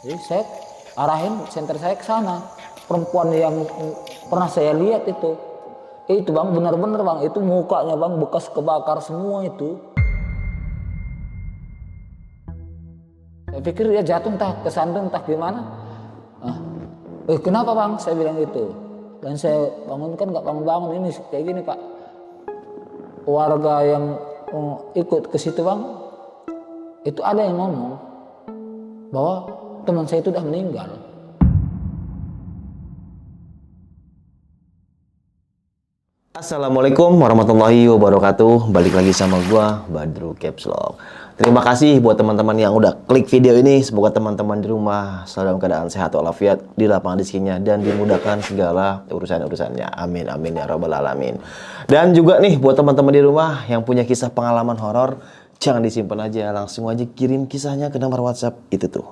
Jadi saya arahin senter saya ke sana. Perempuan yang pernah saya lihat itu bang, benar-benar bang, itu mukanya bang bekas kebakar semua itu. Saya pikir dia jatuh entah kesandung entah gimana. Kenapa bang? Saya bilang gitu. Dan saya bangunkan nggak bangun-bangun, ini kayak gini pak. Warga yang ikut ke situ bang, itu ada yang ngomong bahwa teman saya itu udah meninggal. Assalamualaikum warahmatullahi wabarakatuh. Balik lagi sama gua, Badru Caps Lock. Terima kasih buat teman-teman yang udah klik video ini. Semoga teman-teman di rumah selalu dalam keadaan sehat walafiat, di lapangan rezekinya, dan dimudahkan segala urusan-urusannya. Amin amin ya rabbal alamin. Dan juga nih buat teman-teman di rumah yang punya kisah pengalaman horor, jangan disimpan aja, langsung aja kirim kisahnya ke nomor WhatsApp itu tuh.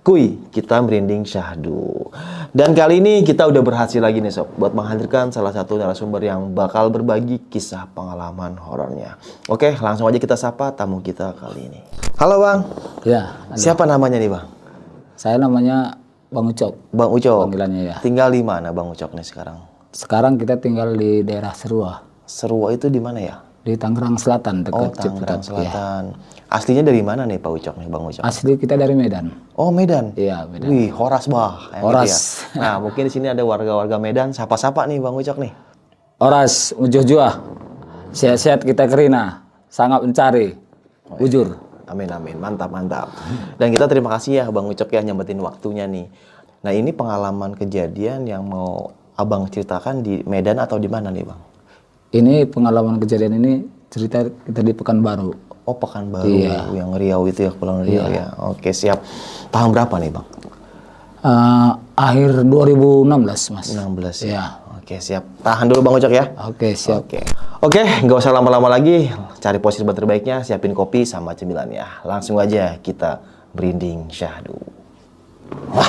Kuy, kita merinding syahdu. Dan kali ini kita udah berhasil lagi nih sob, buat menghadirkan salah satu narasumber yang bakal berbagi kisah pengalaman horornya. Oke, langsung aja kita sapa tamu kita kali ini. Halo bang. Ya. Halo. Siapa namanya nih bang? Saya namanya Bang Ucok. Bang Ucok. Panggilannya ya. Tinggal di mana bang Ucok nih sekarang? Sekarang kita tinggal di daerah Serua. Serua itu di mana ya? Di Tangerang Selatan, dekat Tangerang Ciputat. Selatan. Ya. Aslinya dari mana nih Pak Ucok nih Bang Ucok? Asli kita dari Medan. Oh Medan. Iya Medan. Wih Horas bah. Horas. Gitu ya. Nah mungkin di sini ada warga-warga Medan. Sapa-sapa nih Bang Ucok nih. Horas, ujuh-juah. Sehat-sehat kita kerina. Sangat mencari. Ujur. Amin amin. Mantap mantap. Dan kita terima kasih ya Bang Ucok ya nyempetin waktunya nih. Nah ini pengalaman kejadian yang mau Abang ceritakan di Medan atau di mana nih Bang? Ini pengalaman kejadian ini cerita kita di Pekanbaru. Oh Pekanbaru, iya. Yang Riau itu ya, Kepulauan Riau ya. Oke siap. Tahun berapa nih Bang? Akhir 2016 mas. 16 ya. Iya. Oke siap. Tahan dulu Bang Ucok ya. Oke siap. Oke, nggak usah lama-lama lagi. Cari posisi terbaiknya, siapin kopi sama cemilannya. Langsung aja kita merinding syahdu. Wah.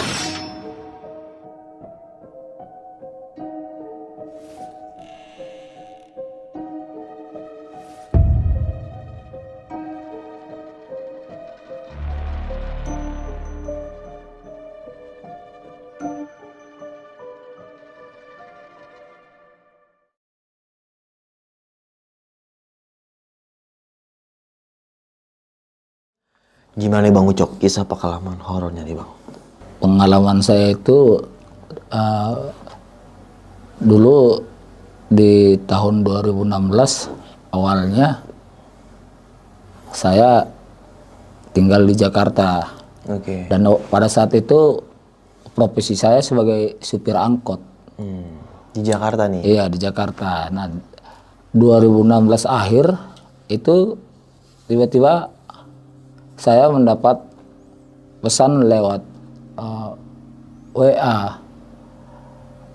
Gimana nih Bang Ucok, kisah pengalaman horornya nih Bang? Pengalaman saya itu dulu di tahun 2016 awalnya saya tinggal di Jakarta. Oke. Dan pada saat itu profesi saya sebagai supir angkot. Di Jakarta nih? Iya di Jakarta. Nah 2016 akhir itu tiba-tiba saya mendapat pesan lewat WA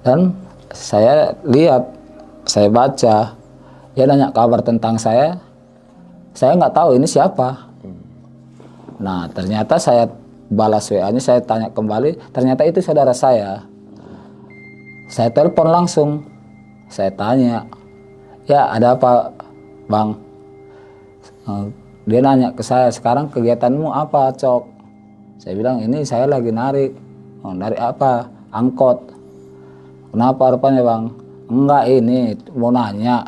dan saya lihat, saya baca, dia nanya kabar tentang saya nggak tahu ini siapa. Nah ternyata saya balas WA-nya, saya tanya kembali, ternyata itu saudara saya. Saya telepon langsung, saya tanya, ya ada apa bang? Dia nanya ke saya, sekarang kegiatanmu apa Cok? Saya bilang ini saya lagi narik. Narik apa? Angkot. Kenapa rupanya bang? Enggak ini mau nanya.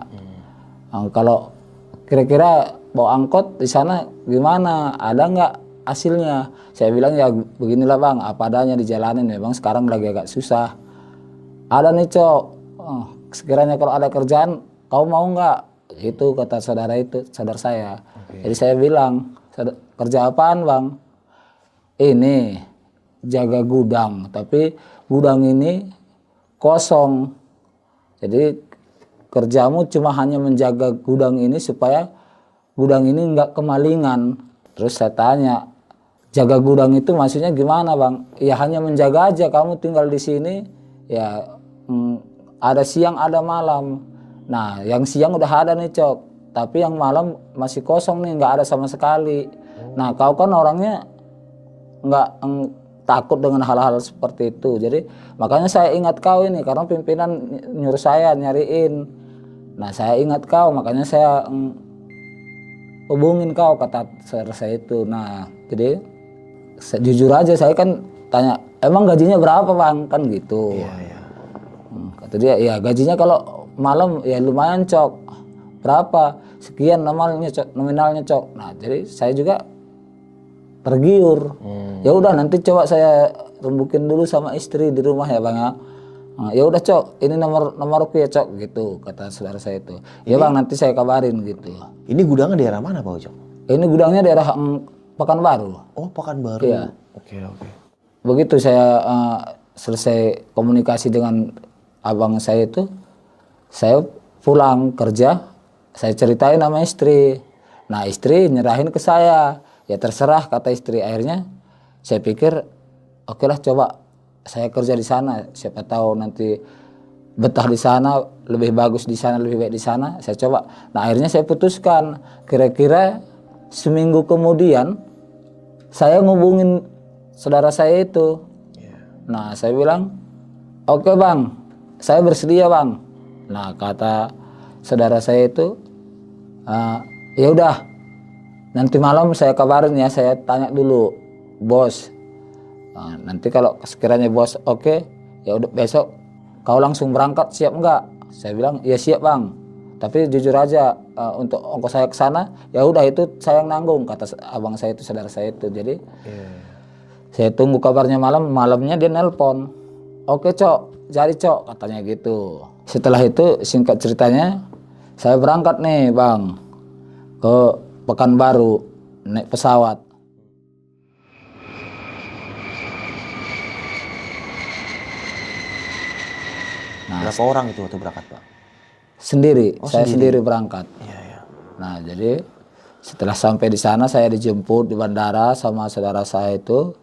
Kalau kira-kira bawa angkot di sana gimana? Ada nggak hasilnya? Saya bilang ya beginilah bang, apa adanya dijalanin ya bang. Sekarang lagi agak susah. Ada nih Cok. Sekiranya kalau ada kerjaan, kau mau nggak? Itu kata saudara saya. Jadi saya bilang, kerja apaan bang? Ini jaga gudang, tapi gudang ini kosong. Jadi kerjamu cuma hanya menjaga gudang ini supaya gudang ini nggak kemalingan. Terus saya tanya, jaga gudang itu maksudnya gimana bang? Ya hanya menjaga aja, kamu tinggal di sini, ya ada siang ada malam. Nah yang siang udah ada nih Cok. Tapi yang malam masih kosong nih, nggak ada sama sekali. Nah kau kan orangnya nggak takut dengan hal-hal seperti itu. Jadi makanya saya ingat kau ini, karena pimpinan nyuruh saya nyariin. Nah saya ingat kau, makanya saya hubungin kau, kata saudara saya itu. Nah jadi jujur aja saya kan tanya, emang gajinya berapa bang? Kan gitu. Iya, iya. Kata dia, ya gajinya kalau malam ya lumayan cok. Berapa? Sekian nominalnya cok. Nah jadi saya juga tergiur. Ya udah nanti coba saya rembukin dulu sama istri di rumah ya bang ya. Nah, ya udah cok, ini nomorku ya cok gitu kata saudara saya itu. Ya bang nanti saya kabarin gitu. Ini gudangnya daerah mana Pak Ucok? Ini gudangnya daerah Pekanbaru. Oh, Pekanbaru. Iya. Oke, oke. Begitu saya selesai komunikasi dengan abang saya itu, saya pulang kerja, saya ceritain sama istri. Nah istri nyerahin ke saya, ya terserah kata istri. Akhirnya saya pikir, oke lah coba saya kerja di sana, siapa tahu nanti betah di sana, lebih bagus di sana, lebih baik di sana. Saya coba. Nah akhirnya saya putuskan, kira-kira seminggu kemudian saya ngubungin saudara saya itu. Nah saya bilang, oke bang, saya bersedia bang. Nah kata saudara saya itu, ya udah, nanti malam saya kabarin ya, saya tanya dulu bos. Nah, nanti kalau sekiranya bos oke, ya udah besok kau langsung berangkat siap enggak? Saya bilang ya siap bang. Tapi jujur aja untuk ongkos saya ke sana, ya udah itu saya yang nanggung kata abang saya itu, saudara saya itu. Jadi saya tunggu kabarnya malamnya dia nelpon. Oke cok, jadi cok katanya gitu. Setelah itu singkat ceritanya saya berangkat nih bang ke Pekanbaru naik pesawat. Berapa orang itu waktu berangkat Pak? Sendiri, Oh, saya sendiri berangkat. Iya, iya. Nah jadi setelah sampai di sana saya dijemput di bandara sama saudara saya itu.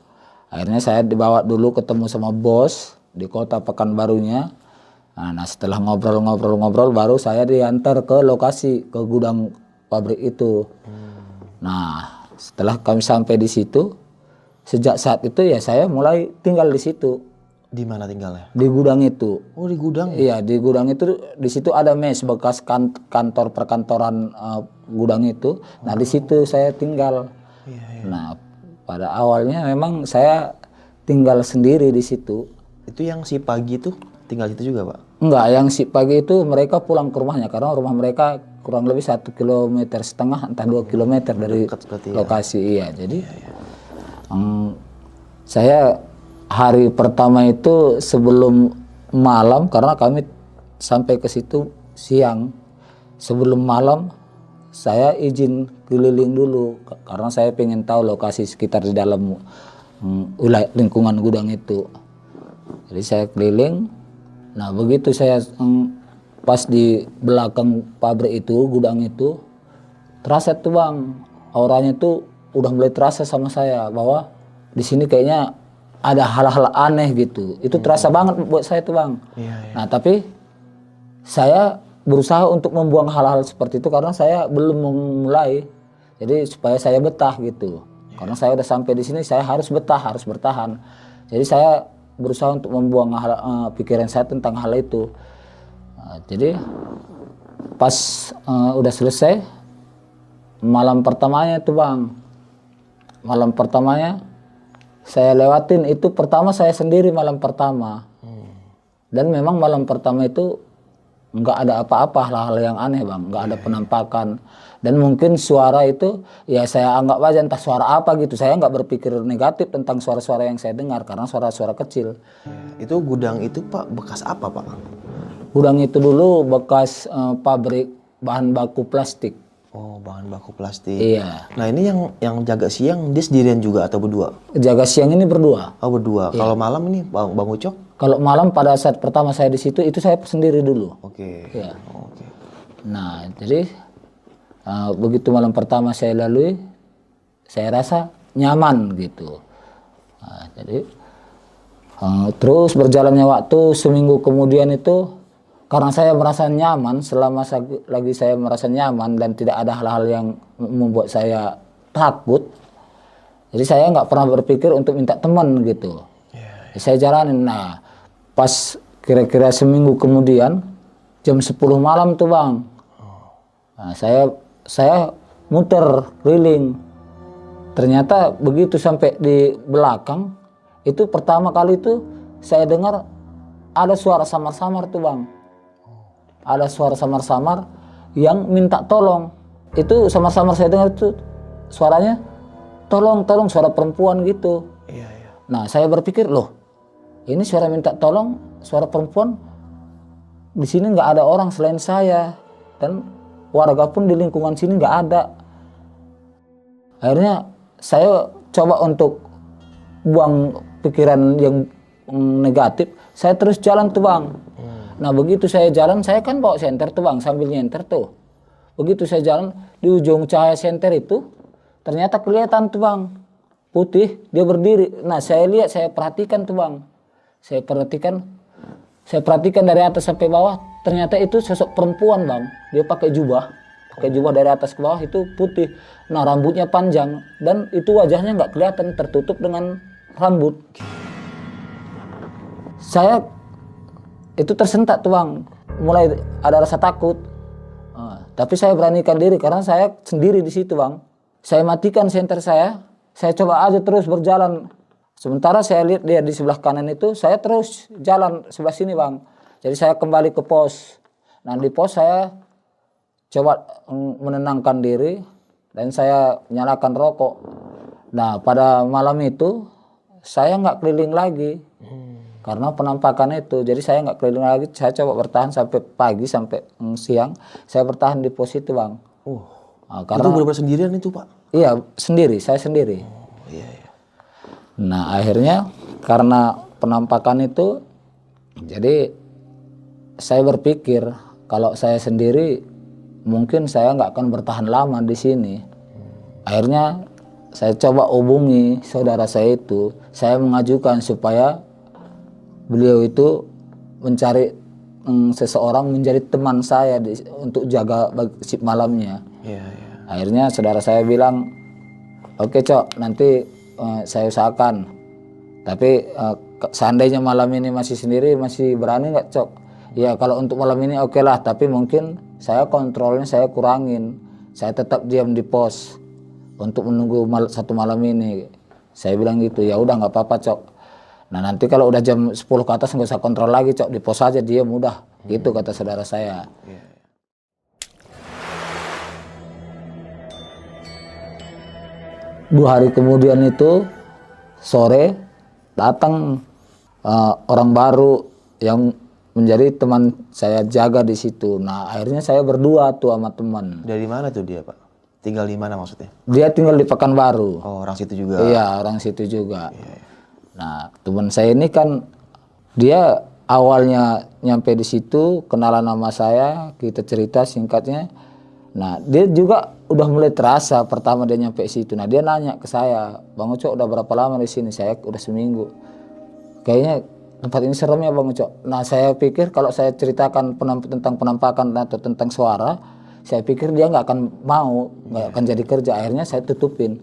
Akhirnya saya dibawa dulu ketemu sama bos di kota Pekanbarunya. Nah setelah ngobrol-ngobrol baru saya diantar ke lokasi, ke gudang pabrik itu. Nah setelah kami sampai di situ, sejak saat itu ya saya mulai tinggal di situ. Di mana tinggalnya? Di gudang itu. Oh, di gudang. Iya di gudang itu, di situ ada mes bekas kantor perkantoran gudang itu. Nah di situ saya tinggal. Nah pada awalnya memang saya tinggal sendiri di situ. Itu yang si pagi itu tinggal situ juga Pak? Enggak, yang si pagi itu mereka pulang ke rumahnya karena rumah mereka kurang lebih 1,5 kilometer, entah 2 kilometer dari lokasi. Iya jadi saya hari pertama itu sebelum malam, karena kami sampai ke situ siang. Sebelum malam saya izin keliling dulu karena saya pengen tahu lokasi sekitar di dalam wilayah lingkungan gudang itu. Jadi saya keliling. Nah begitu saya pas di belakang pabrik itu, gudang itu, terasa tuh bang, auranya tuh udah mulai terasa sama saya bahwa di sini kayaknya ada hal-hal aneh gitu. Itu terasa banget buat saya tuh bang. Nah tapi saya berusaha untuk membuang hal-hal seperti itu karena saya belum memulai. Jadi supaya saya betah gitu. Karena saya udah sampai di sini, saya harus betah, harus bertahan. Jadi saya berusaha untuk membuang pikiran saya tentang hal itu. Jadi pas udah selesai malam pertamanya tuh bang, malam pertamanya saya lewatin itu, pertama saya sendiri malam pertama. Dan memang malam pertama itu nggak ada apa-apa, hal-hal yang aneh bang, nggak ada penampakan. Dan mungkin suara itu ya saya anggap aja entah suara apa gitu. Saya nggak berpikir negatif tentang suara-suara yang saya dengar karena suara-suara kecil. Itu gudang itu Pak bekas apa Pak? Gudang itu dulu bekas pabrik bahan baku plastik. Oh, bahan baku plastik. Iya. Nah ini yang jaga siang dia sendirian juga atau berdua? Jaga siang ini berdua. Oh berdua. Iya. Kalau malam ini Bang Ucok? Kalau malam pada saat pertama saya di situ itu saya sendiri dulu. Oke. Iya. Oke. Nah jadi begitu malam pertama saya lalui, saya rasa nyaman gitu. Nah, jadi terus berjalannya waktu seminggu kemudian itu, karena saya merasa nyaman, selama lagi saya merasa nyaman dan tidak ada hal-hal yang membuat saya takut, jadi saya nggak pernah berpikir untuk minta teman gitu. Saya jalanin. Nah pas kira-kira seminggu kemudian jam 10 malam tuh bang, nah, saya muter keliling. Ternyata begitu sampai di belakang Itu pertama kali itu saya dengar ada suara samar-samar tuh Bang. Ada suara samar-samar yang minta tolong. Itu samar-samar saya dengar itu suaranya tolong, suara perempuan gitu. Iya, iya. Nah saya berpikir, loh ini suara minta tolong, suara perempuan, di sini nggak ada orang selain saya. Dan warga pun di lingkungan sini nggak ada. Akhirnya saya coba untuk buang pikiran yang negatif, saya terus jalan tuh Bang. Nah begitu saya jalan, saya kan bawa senter tuh Bang, sambil nyenter tuh. Begitu saya jalan, di ujung cahaya senter itu, ternyata kelihatan tuh Bang, putih, dia berdiri. Nah saya lihat, saya perhatikan tuh Bang. Saya perhatikan dari atas sampai bawah, ternyata itu sosok perempuan Bang. Dia pakai jubah dari atas ke bawah itu putih. Nah rambutnya panjang, dan itu wajahnya nggak kelihatan, tertutup dengan rambut. Saya itu tersentak tuh Bang, mulai ada rasa takut. Tapi saya beranikan diri karena saya sendiri di situ Bang. Saya matikan senter saya coba aja terus berjalan. Sementara saya lihat dia di sebelah kanan itu, saya terus jalan sebelah sini Bang. Jadi saya kembali ke pos. Nah di pos saya coba menenangkan diri dan saya nyalakan rokok. Nah pada malam itu saya nggak keliling lagi karena penampakan itu. Jadi saya nggak keliling lagi, saya coba bertahan sampai pagi, sampai siang. Saya bertahan di pos itu Bang. Nah, karena itu benar-benar sendirian itu Pak? Iya sendiri, saya sendiri. Iya, iya. Nah akhirnya karena penampakan itu, jadi saya berpikir kalau saya sendiri mungkin saya nggak akan bertahan lama di sini. Akhirnya saya coba hubungi saudara saya itu, saya mengajukan supaya beliau itu mencari seseorang menjadi teman saya untuk jaga shift malamnya. Iya, iya. Akhirnya saudara saya bilang, oke Cok, nanti saya usahakan. Tapi seandainya malam ini masih sendiri, masih berani nggak Cok? Ya kalau untuk malam ini oke lah, tapi mungkin saya kontrolnya saya kurangin. Saya tetap diam di pos untuk menunggu satu malam ini. Saya bilang gitu, ya udah nggak apa-apa Cok. Nah nanti kalau udah jam 10 ke atas nggak usah kontrol lagi Cok, di pos aja diam udah. Gitu kata saudara saya. Iya. 2 hari kemudian itu sore datang orang baru yang menjadi teman saya jaga di situ. Nah akhirnya saya berdua tuh sama teman. Dari mana tuh dia Pak? Tinggal di mana maksudnya? Dia tinggal di Pekanbaru. Oh orang situ juga? Iya orang situ juga. Nah teman saya ini kan dia awalnya nyampe di situ, kenalan nama saya, kita cerita singkatnya. Nah dia juga udah mulai terasa pertama dia nyampe situ. Nah dia nanya ke saya, Bang Ucok udah berapa lama di sini? Saya udah seminggu. Kayaknya tempat ini serem ya Bang Ucok. Nah saya pikir kalau saya ceritakan tentang penampakan atau tentang suara, saya pikir dia nggak akan mau, nggak akan jadi kerja. Akhirnya saya tutupin.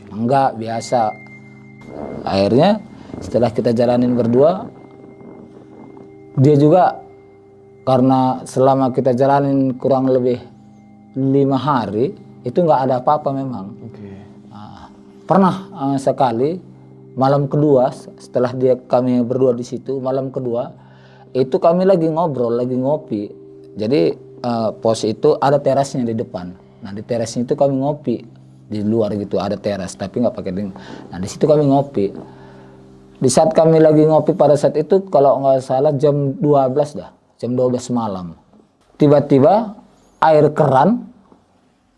Enggak, biasa. Akhirnya setelah kita jalanin berdua, dia juga karena selama kita jalanin kurang lebih 5 hari itu nggak ada apa-apa memang. Nah, pernah sekali malam kedua setelah kami berdua di situ, malam kedua itu kami lagi ngobrol, lagi ngopi. Jadi pos itu ada terasnya di depan. Nah di terasnya itu kami ngopi di luar gitu, ada teras tapi nggak pakai ding. Nah di situ kami ngopi. Di saat kami lagi ngopi pada saat itu kalau nggak salah jam 12 dah, jam 12 malam. Tiba-tiba air keran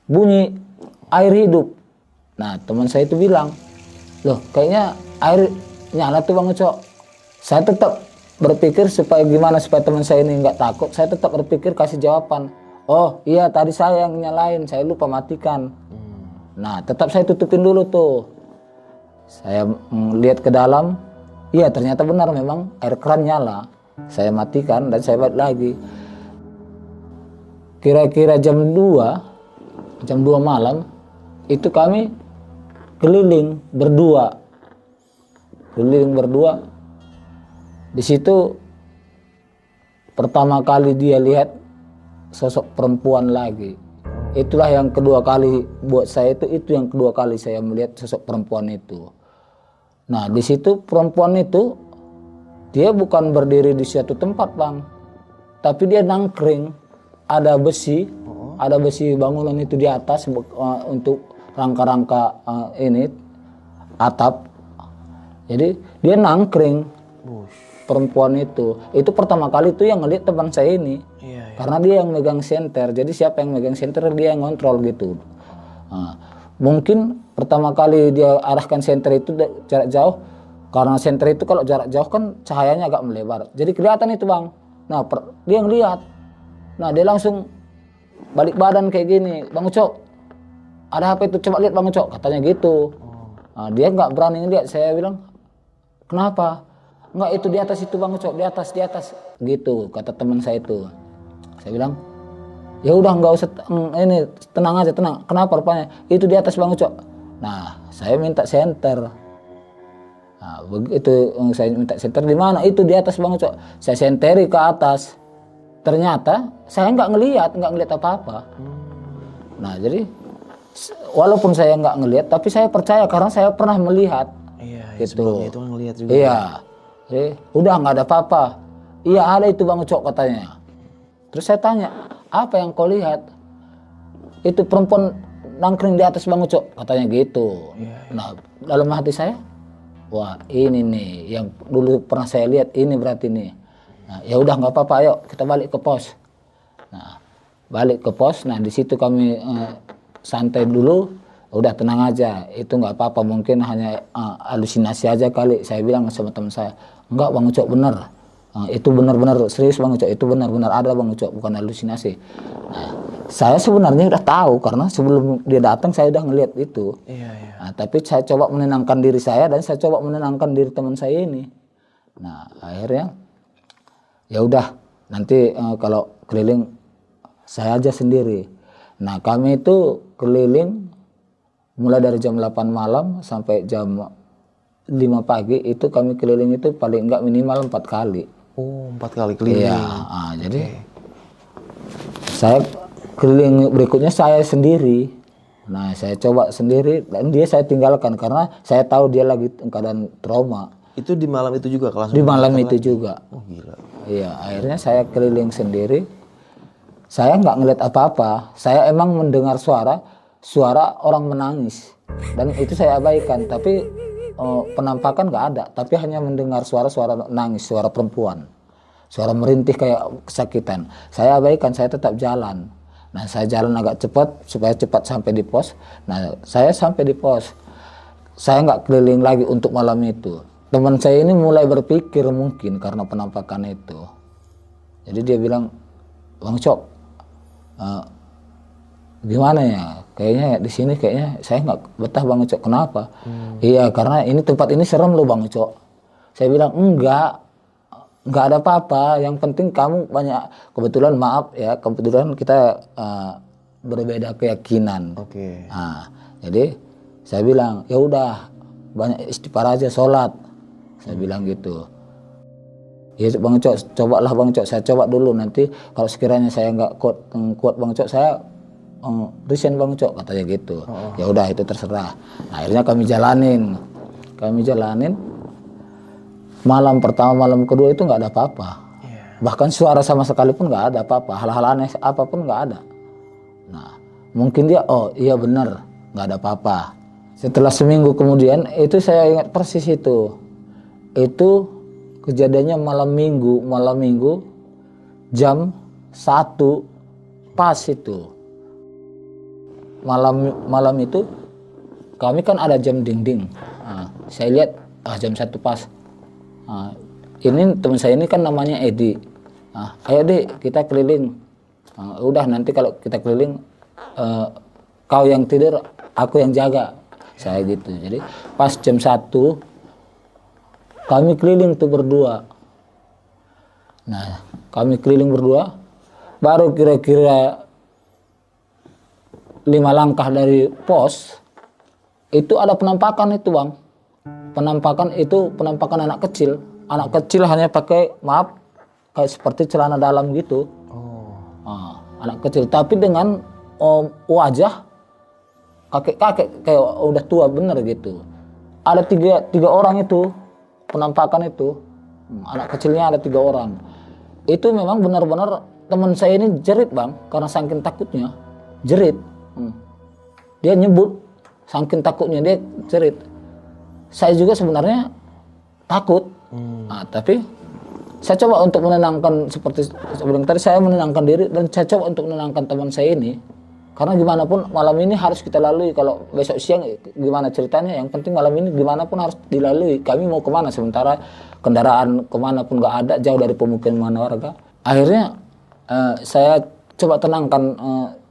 bunyi, air hidup. Nah teman saya itu bilang, loh kayaknya air nyala tuh Bang Ucok. Saya tetap berpikir supaya gimana supaya teman saya ini nggak takut. Saya tetap berpikir kasih jawaban. Oh iya tadi saya yang nyalain, saya lupa matikan. Nah tetap saya tutupin dulu tuh. Saya lihat ke dalam, iya ternyata benar memang air keran nyala. Saya matikan dan saya balik lagi. Kira-kira jam 2 malam itu kami keliling berdua. Di situ pertama kali dia lihat sosok perempuan lagi. Itulah yang kedua kali buat saya itu yang kedua kali saya melihat sosok perempuan itu. Nah di situ perempuan itu dia bukan berdiri di suatu tempat bang, tapi dia nangkring, ada besi bangunan itu di atas untuk rangka-rangka ini atap. Jadi dia nangkring perempuan itu pertama kali itu yang ngeliat teman saya ini. Karena dia yang megang senter, jadi siapa yang megang senter dia yang ngontrol gitu. Mungkin pertama kali dia arahkan senter itu jarak jauh, karena senter itu kalau jarak jauh kan cahayanya agak melebar, jadi kelihatan itu bang. Nah dia ngeliat, nah dia langsung balik badan kayak gini, Bang Ucok ada apa itu, coba lihat Bang Ucok, katanya gitu. Nah, dia nggak berani ngeliat. Saya bilang kenapa? Enggak, itu di atas itu Bang Ucok, di atas gitu kata teman saya itu. Saya bilang ya udah nggak usah ini, tenang aja, tenang. Kenapa rupanya? Itu di atas Bang Ucok. Nah saya minta senter. Nah begitu saya minta senter, di mana? Itu di atas Bang Ucok. Saya senteri ke atas. Ternyata saya nggak ngelihat apa-apa. Nah jadi walaupun saya nggak ngelihat, tapi saya percaya karena saya pernah melihat. Gitu. Sebelumnya itu ngelihat juga. Iya. Jadi, udah nggak ada apa-apa. Iya ada itu Bang Ucok katanya. Terus saya tanya, apa yang kau lihat? Itu perempuan nangkring di atas Bang Ucok, katanya gitu. Nah dalam hati saya, wah ini nih yang dulu pernah saya lihat, ini berarti nih. Nah ya udah nggak apa-apa, ayo kita balik ke pos. Nah balik ke pos, nah di situ kami santai dulu. Udah tenang aja, itu nggak apa-apa, mungkin hanya halusinasi aja kali. Saya bilang sama teman saya, enggak Bang Ucok bener. Itu benar-benar serius Bang Ucok, itu benar-benar ada Bang Ucok, bukan halusinasi. Nah, saya sebenarnya udah tahu karena sebelum dia datang saya udah ngeliat itu. Nah, tapi saya coba menenangkan diri saya dan saya coba menenangkan diri teman saya ini. Nah akhirnya ya udah nanti kalau keliling saya aja sendiri. Nah kami itu keliling mulai dari jam 8 malam sampai jam 5 pagi itu kami keliling itu paling enggak minimal 4 kali. Oh 4 kali keliling. Iya, jadi saya keliling berikutnya saya sendiri. Nah saya coba sendiri dan dia saya tinggalkan karena saya tahu dia lagi keadaan trauma. Itu di malam itu juga kelas? Di malam itu juga. Oh gila. Iya, akhirnya saya keliling sendiri. Saya nggak ngeliat apa-apa. Saya emang mendengar suara orang menangis dan itu saya abaikan. Tapi penampakan nggak ada, tapi hanya mendengar suara nangis, suara perempuan, suara merintih kayak kesakitan. Saya abaikan, saya tetap jalan. Nah saya jalan agak cepat supaya cepat sampai di pos. Nah saya sampai di pos, saya nggak keliling lagi untuk malam itu. Teman saya ini mulai berpikir mungkin karena penampakan itu. Jadi dia bilang, Bang Cok, gimana ya? Kayaknya di sini kayaknya saya nggak betah Bang Ucok. Kenapa? Iya karena ini tempat ini serem loh Bang Ucok. Saya bilang enggak ada apa-apa. Yang penting kamu banyak, kebetulan maaf ya, kebetulan kita berbeda keyakinan. Nah, jadi saya bilang ya udah banyak istighfar aja, sholat. Saya bilang gitu. Ya Bang Ucok, cobalah Bang Ucok. Saya coba dulu, nanti kalau sekiranya saya nggak kuat Bang Ucok, saya resign Bang Ucok, katanya gitu. Ya udah itu terserah. Nah, akhirnya kami jalanin malam pertama, malam kedua itu nggak ada apa-apa. Bahkan suara sama sekali pun nggak ada apa-apa, hal-hal aneh apapun nggak ada. Nah mungkin dia oh iya benar nggak ada apa-apa. Setelah seminggu kemudian itu saya ingat persis itu kejadiannya malam minggu jam 1 pas itu. Malam itu kami kan ada jam dinding. Nah, saya lihat jam 1 pas. Nah, ini teman saya ini kan namanya Edi. Nah, ayo Dik kita keliling. Nah, udah nanti kalau kita keliling kau yang tidur, aku yang jaga. Saya gitu. Jadi pas jam 1 kami keliling tuh berdua. Nah kami keliling berdua, baru kira-kira 5 langkah dari pos itu ada penampakan itu Bang. Penampakan anak kecil hanya pakai kayak seperti celana dalam gitu. Nah, anak kecil tapi dengan wajah kakek kayak udah tua bener gitu. ada tiga orang itu penampakan itu. Anak kecilnya ada 3 orang. Itu memang benar-benar teman saya ini jerit bang, karena saking takutnya jerit. Dia nyebut saking takutnya dia jerit. Saya juga sebenarnya takut. Nah, tapi saya coba untuk menenangkan, seperti sebelum tadi saya menenangkan diri dan saya coba untuk menenangkan teman saya ini. Karena gimana pun malam ini harus kita lalui. Kalau besok siang gimana ceritanya, yang penting malam ini gimana pun harus dilalui. Kami mau kemana, sementara kendaraan kemana pun nggak ada, jauh dari pemukiman warga. Akhirnya saya coba tenangkan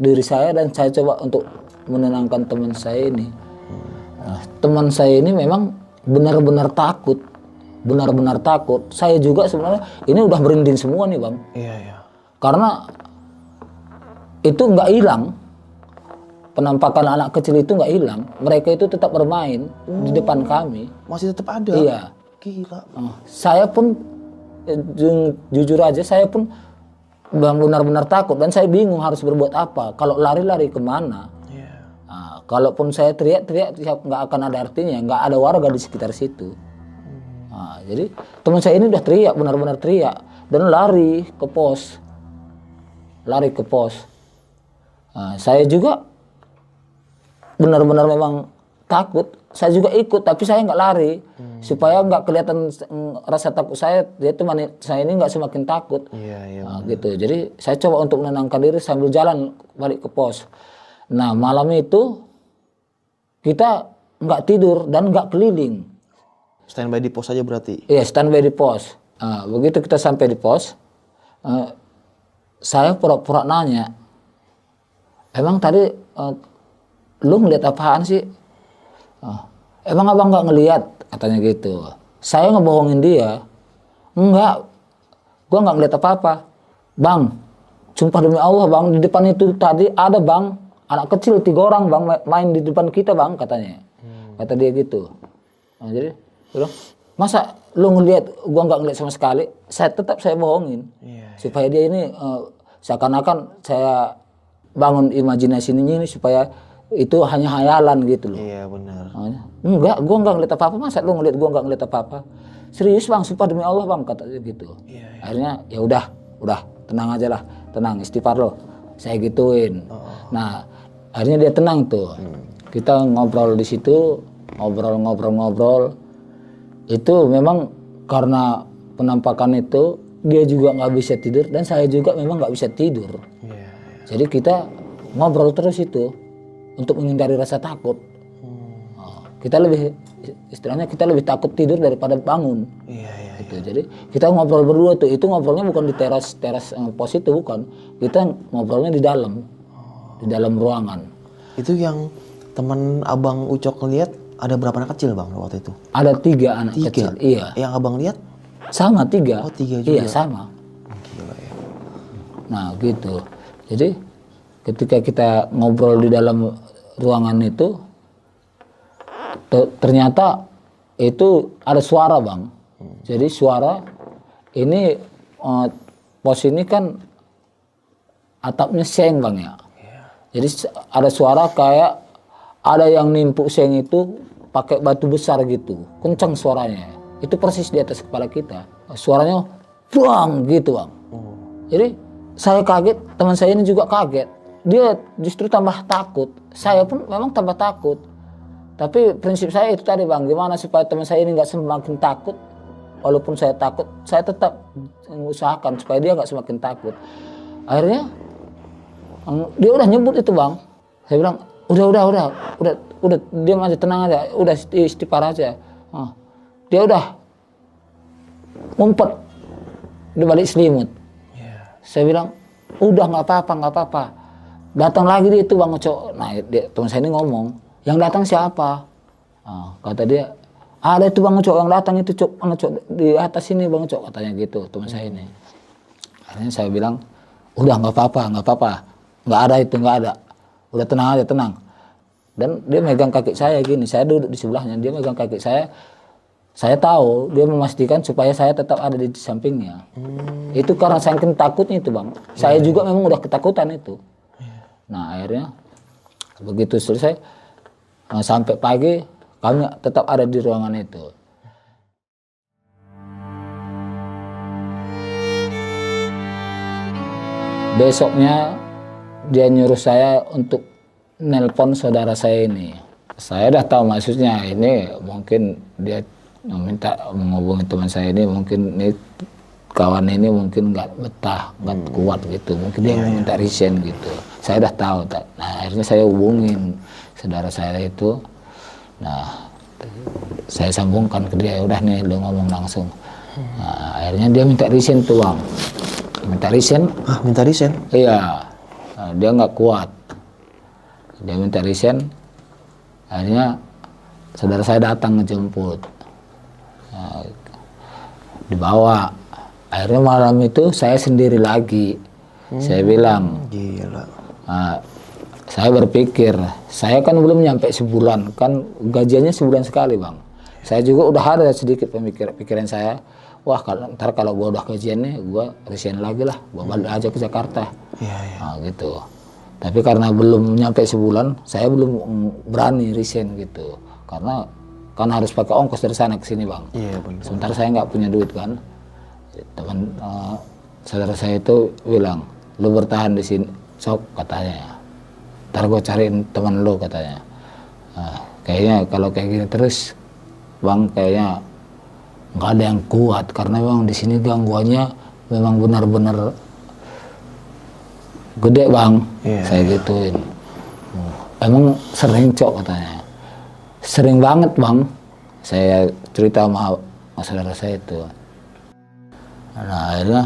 diri saya dan saya coba untuk menenangkan teman saya ini. Teman saya ini memang benar-benar takut. Benar-benar takut. Saya juga sebenarnya ini udah merinding semua nih bang. Iya, iya. Karena itu nggak hilang. Penampakan anak kecil itu nggak hilang. Mereka itu tetap bermain di depan kami. Masih tetap ada? Iya. Gila. Saya pun jujur aja saya pun benar-benar takut dan saya bingung harus berbuat apa. Kalau lari-lari kemana? Iya. Nah, kalaupun saya teriak-teriak nggak akan ada artinya. Nggak ada warga di sekitar situ. Nah, jadi teman saya ini udah teriak, benar-benar teriak dan lari ke pos. Nah, saya juga benar-benar memang takut. Saya juga ikut, tapi saya nggak lari supaya nggak kelihatan rasa takut saya. Dia teman saya ini nggak semakin takut. Iya. Nah, gitu. Jadi saya coba untuk menenangkan diri sambil jalan balik ke pos. Nah malam itu kita nggak tidur dan nggak keliling. Standby di pos aja berarti? Iya, standby di pos. Begitu kita sampai di pos, saya pura-pura nanya, emang tadi lu ngeliat apaan sih? Emang abang nggak ngeliat? Katanya gitu. Saya ngebohongin dia. Enggak, gua nggak ngeliat apa-apa. Bang, sumpah demi Allah bang, di depan itu tadi ada bang, anak kecil 3 orang bang main di depan kita bang, katanya. Kata dia gitu. Nah, jadi masa lu ngelihat gua nggak ngelihat sama sekali, saya bohongin. Supaya dia ini seakan-akan saya bangun imajinasinya ini supaya itu hanya hayalan gitu loh. Iya benar. Enggak, gua nggak ngelihat apa-apa. Masa lu ngelihat gua nggak ngelihat apa-apa? Serius bang, sumpah demi Allah bang, kata dia gitu. Akhirnya ya udah tenang aja lah, tenang, istighfar lo. Saya gituin. Nah akhirnya dia tenang tuh. Kita ngobrol di situ, ngobrol. Itu memang karena penampakan itu dia juga nggak bisa tidur dan saya juga memang nggak bisa tidur. Jadi kita ngobrol terus itu untuk menghindari rasa takut. Kita lebih istilahnya kita lebih takut tidur daripada bangun. Gitu. Jadi kita ngobrol berdua tuh, itu ngobrolnya bukan di teras pos itu, bukan. Kita ngobrolnya di dalam ruangan. Itu yang teman abang Ucok lihat. Ada berapa anak kecil bang waktu itu? Ada 3 anak kecil. Iya. Yang abang lihat? Sama 3. Oh 3 juga? Iya sama. Gila ya. Nah gitu. Jadi ketika kita ngobrol di dalam ruangan itu, ternyata itu ada suara bang. Jadi suara ini pos ini kan atapnya seng bang ya. Jadi ada suara kayak ada yang nimpuk seng itu pakai batu besar gitu, kencang suaranya. Itu persis di atas kepala kita. Suaranya buang gitu bang. Jadi saya kaget, teman saya ini juga kaget. Dia justru tambah takut. Saya pun memang tambah takut. Tapi prinsip saya itu tadi bang, gimana supaya teman saya ini nggak semakin takut. Walaupun saya takut, saya tetap mengusahakan supaya dia nggak semakin takut. Akhirnya dia udah nyebut itu bang. Saya bilang, udah, diam aja, tenang aja, udah istighfar aja. Dia udah ngumpet di balik selimut. Saya bilang, udah nggak apa-apa. Datang lagi dia itu bang Ucok. Nah, teman saya ini ngomong, yang datang siapa? Kata dia, ada itu bang Ucok yang datang itu Cok, bang Ucok di atas sini bang Ucok, katanya gitu teman saya ini. Akhirnya saya bilang, udah nggak apa-apa, nggak ada. Udah tenang aja, tenang. Dan dia megang kaki saya gini, saya duduk di sebelahnya, dia megang kaki saya. Saya tahu dia memastikan supaya saya tetap ada di sampingnya. Itu karena saking takutnya itu bang. Saya juga memang udah ketakutan itu. Nah akhirnya begitu selesai, sampai pagi kami tetap ada di ruangan itu. Besoknya dia nyuruh saya untuk nelpon saudara saya ini. Saya udah tahu maksudnya, ini mungkin dia minta menghubungi teman saya ini, mungkin ini kawan ini mungkin nggak betah, nggak kuat gitu, mungkin dia mau minta resign gitu. Saya udah tahu. Nah, akhirnya saya hubungin saudara saya itu. Nah, saya sambungkan ke dia, udah nih lu ngomong langsung. Nah, akhirnya dia minta resign tuh Bang. Minta resign. Minta resign? Iya. Nah, dia nggak kuat. Dia minta resign. Akhirnya saudara saya datang ngejemput. Nah, dibawa. Akhirnya malam itu saya sendiri lagi. Saya bilang, gila. Saya berpikir, saya kan belum nyampe sebulan, kan gajiannya sebulan sekali Bang. Saya juga udah ada sedikit pikiran saya, wah ntar kalau gua udah gajiannya, gua resign lagi lah, gua balik aja ke Jakarta. Nah, gitu. Tapi karena belum nyampe sebulan, saya belum berani resign gitu. Karena kan harus pakai ongkos dari sana ke sini Bang. Sementara saya nggak punya duit kan. Saudara saya itu bilang, lu bertahan di sini, sok katanya. Ntar gue cariin teman lu katanya. Kayaknya kalau kayak gini terus Bang, kayaknya nggak ada yang kuat karena memang di sini gangguannya memang benar-benar gede Bang. Saya gituin. Emang sering Cok katanya. Sering banget Bang. Saya cerita sama saudara saya itu. Nah akhirnya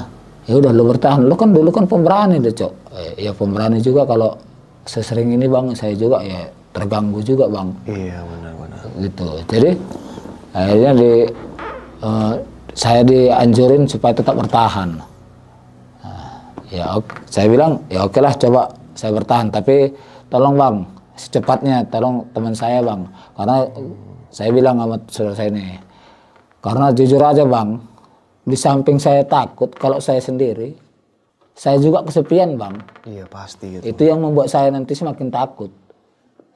ya udah lu bertahan, lu kan dulu kan pemberani deh Cok. Ya pemberani juga kalau sesering ini Bang, saya juga ya terganggu juga Bang. Iya benar-benar. Gitu. Jadi akhirnya saya dianjurin supaya tetap bertahan. Saya bilang ya oke lah, coba saya bertahan, tapi tolong Bang secepatnya, tolong teman saya Bang, karena saya bilang sama saudara saya ini, karena jujur aja Bang, di samping saya takut kalau saya sendiri, saya juga kesepian Bang. Iya pasti gitu. Itu yang membuat saya nanti semakin takut.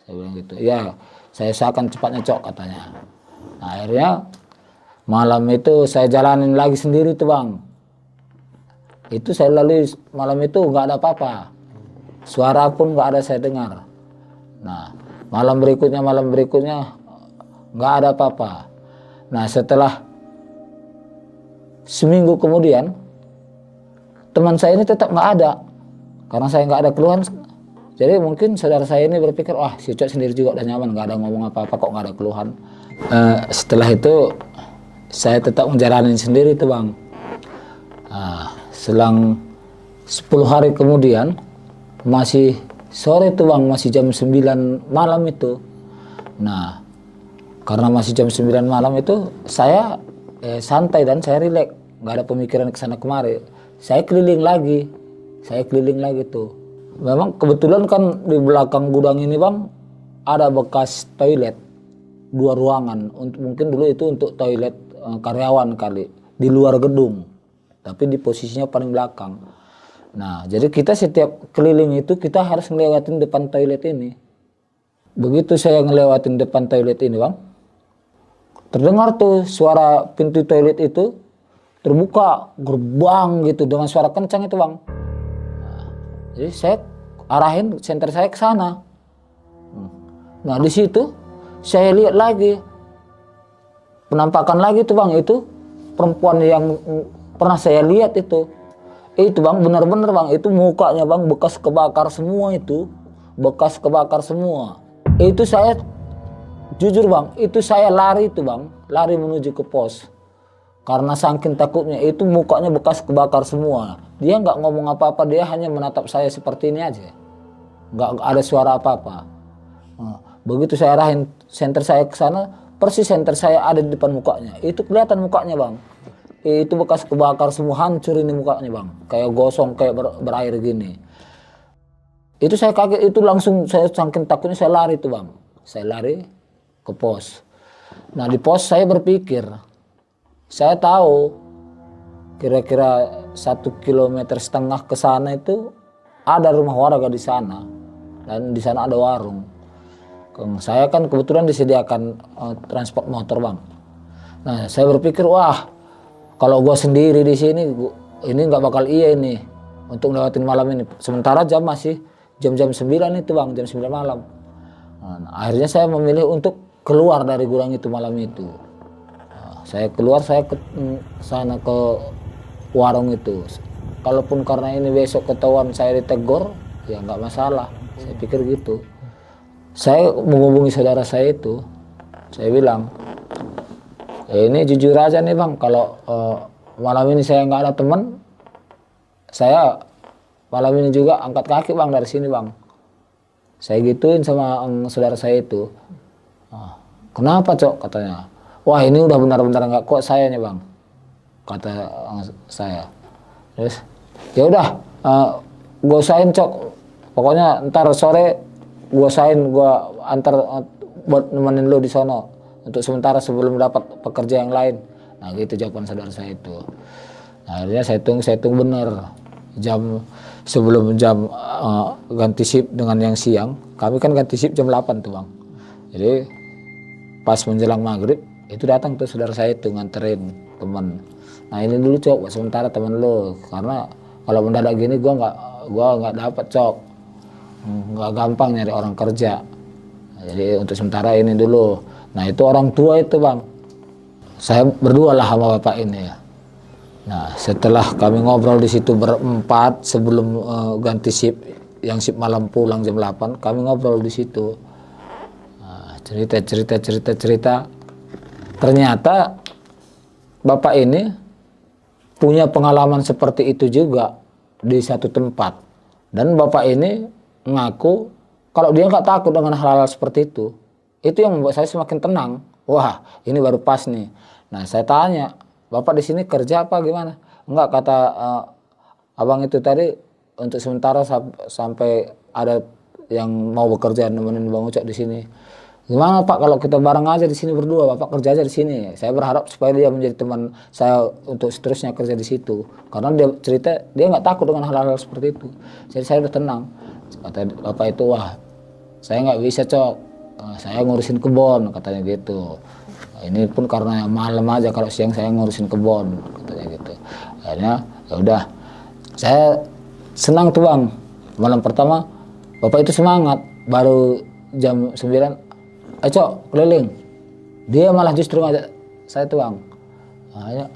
Saya bilang gitu. Ya, saya usahakan cepatnya Cok katanya. Nah, akhirnya malam itu saya jalanin lagi sendiri tuh Bang. Itu saya lalui malam itu nggak ada apa-apa. Suara pun nggak ada saya dengar. Nah, malam berikutnya nggak ada apa-apa. Nah, setelah seminggu kemudian teman saya ini tetap nggak ada, karena saya nggak ada keluhan. Jadi mungkin saudara saya ini berpikir, wah si Cok sendiri juga udah nyaman, nggak ada ngomong apa-apa kok, nggak ada keluhan. Setelah itu saya tetap menjalani sendiri tuh Bang. Selang 10 hari kemudian, masih sore tuh Bang, masih jam 9 malam itu. Nah, karena masih jam 9 malam itu, saya santai dan saya rileks, nggak ada pemikiran kesana kemari. Saya keliling lagi tuh. Memang kebetulan kan di belakang gudang ini Bang, ada bekas toilet 2 ruangan. Mungkin dulu itu untuk toilet karyawan kali, di luar gedung, tapi di posisinya paling belakang. Nah, jadi kita setiap keliling itu kita harus ngelewatin depan toilet ini. Begitu saya ngelewatin depan toilet ini Bang, terdengar tuh suara pintu toilet itu terbuka, gerbang gitu dengan suara kencang itu Bang. Nah, jadi saya arahin senter saya ke sana. Nah, di situ saya lihat lagi penampakan lagi tuh Bang, itu perempuan yang pernah saya lihat itu Bang, benar-benar Bang, itu mukanya Bang bekas kebakar semua itu, bekas kebakar semua. Itu saya jujur Bang, itu saya lari itu Bang, lari menuju ke pos. Karena saking takutnya, itu mukanya bekas kebakar semua. Dia nggak ngomong apa-apa, dia hanya menatap saya seperti ini aja. Nggak ada suara apa-apa. Nah, begitu saya arahin senter saya ke sana, persis senter saya ada di depan mukanya. Itu kelihatan mukanya Bang. Itu bekas kebakar semua, hancur ini mukanya Bang. Kayak gosong, kayak berair gini. Itu saya kaget, itu langsung saya saking takutnya saya lari itu Bang. Saya lari ke pos. Nah di pos saya berpikir, saya tahu kira-kira 1,5 kilometer ke sana itu ada rumah warga di sana, dan di sana ada warung. Saya kan kebetulan disediakan transport motor bang. Nah saya berpikir wah kalau gue sendiri di sini ini nggak bakal iya ini untuk lewatin malam ini. Sementara jam masih jam-jam 9 itu bang, jam 9 malam. Nah, akhirnya saya memilih untuk keluar dari gudang itu malam itu. Nah, saya keluar, saya ke sana ke warung itu. Kalaupun karena ini besok ketahuan saya ditegur, ya nggak masalah. Saya pikir gitu. Saya menghubungi saudara saya itu, saya bilang, ini jujur aja nih bang, kalau malam ini saya nggak ada teman, saya malam ini juga angkat kaki bang dari sini bang. Saya gituin sama saudara saya itu. Kenapa cok katanya? Wah ini udah benar-benar nggak kuat saya nih bang, kata saya. Terus ya udah, gue usahain cok. Pokoknya ntar sore gue usahain gue antar buat nemenin lo di sono untuk sementara sebelum dapat pekerja yang lain. Nah gitu jawaban saudara saya itu. Nah, akhirnya saya tunggu bener jam sebelum jam ganti shift dengan yang siang. Kami kan ganti shift jam 8 tuh bang. Jadi pas menjelang maghrib itu datang tuh saudara saya itu nganterin teman. Nah ini dulu cok buat sementara teman lo, karena kalau mendadak gini gua nggak dapat cok, nggak gampang nyari orang kerja. Nah, jadi untuk sementara ini dulu. Nah itu orang tua itu bang, saya berdua lah sama bapak ini ya. Nah setelah kami ngobrol di situ berempat sebelum ganti shift, yang shift malam pulang jam 8, kami ngobrol di situ. Nah, cerita. Ternyata bapak ini punya pengalaman seperti itu juga di satu tempat. Dan bapak ini mengaku kalau dia nggak takut dengan hal-hal seperti itu. Itu yang membuat saya semakin tenang. Wah, ini baru pas nih. Nah, saya tanya, Bapak di sini kerja apa gimana? Enggak, kata abang itu tadi, untuk sementara sampai ada yang mau bekerja nemenin Bang Ucok di sini. Gimana Pak kalau kita bareng aja di sini berdua, Bapak kerja aja di sini. Saya berharap supaya dia menjadi teman saya untuk seterusnya kerja di situ. Karena dia cerita dia nggak takut dengan hal-hal seperti itu. Jadi saya udah tenang. Kata Bapak itu, wah saya nggak bisa Cok, saya ngurusin kebon katanya gitu. Ini pun karena malam aja, kalau siang saya ngurusin kebon katanya gitu. Akhirnya ya udah, saya senang tuh Bang. Malam pertama Bapak itu semangat, baru jam 9 Cok keliling, dia malah justru ngajak saya tuh Bang,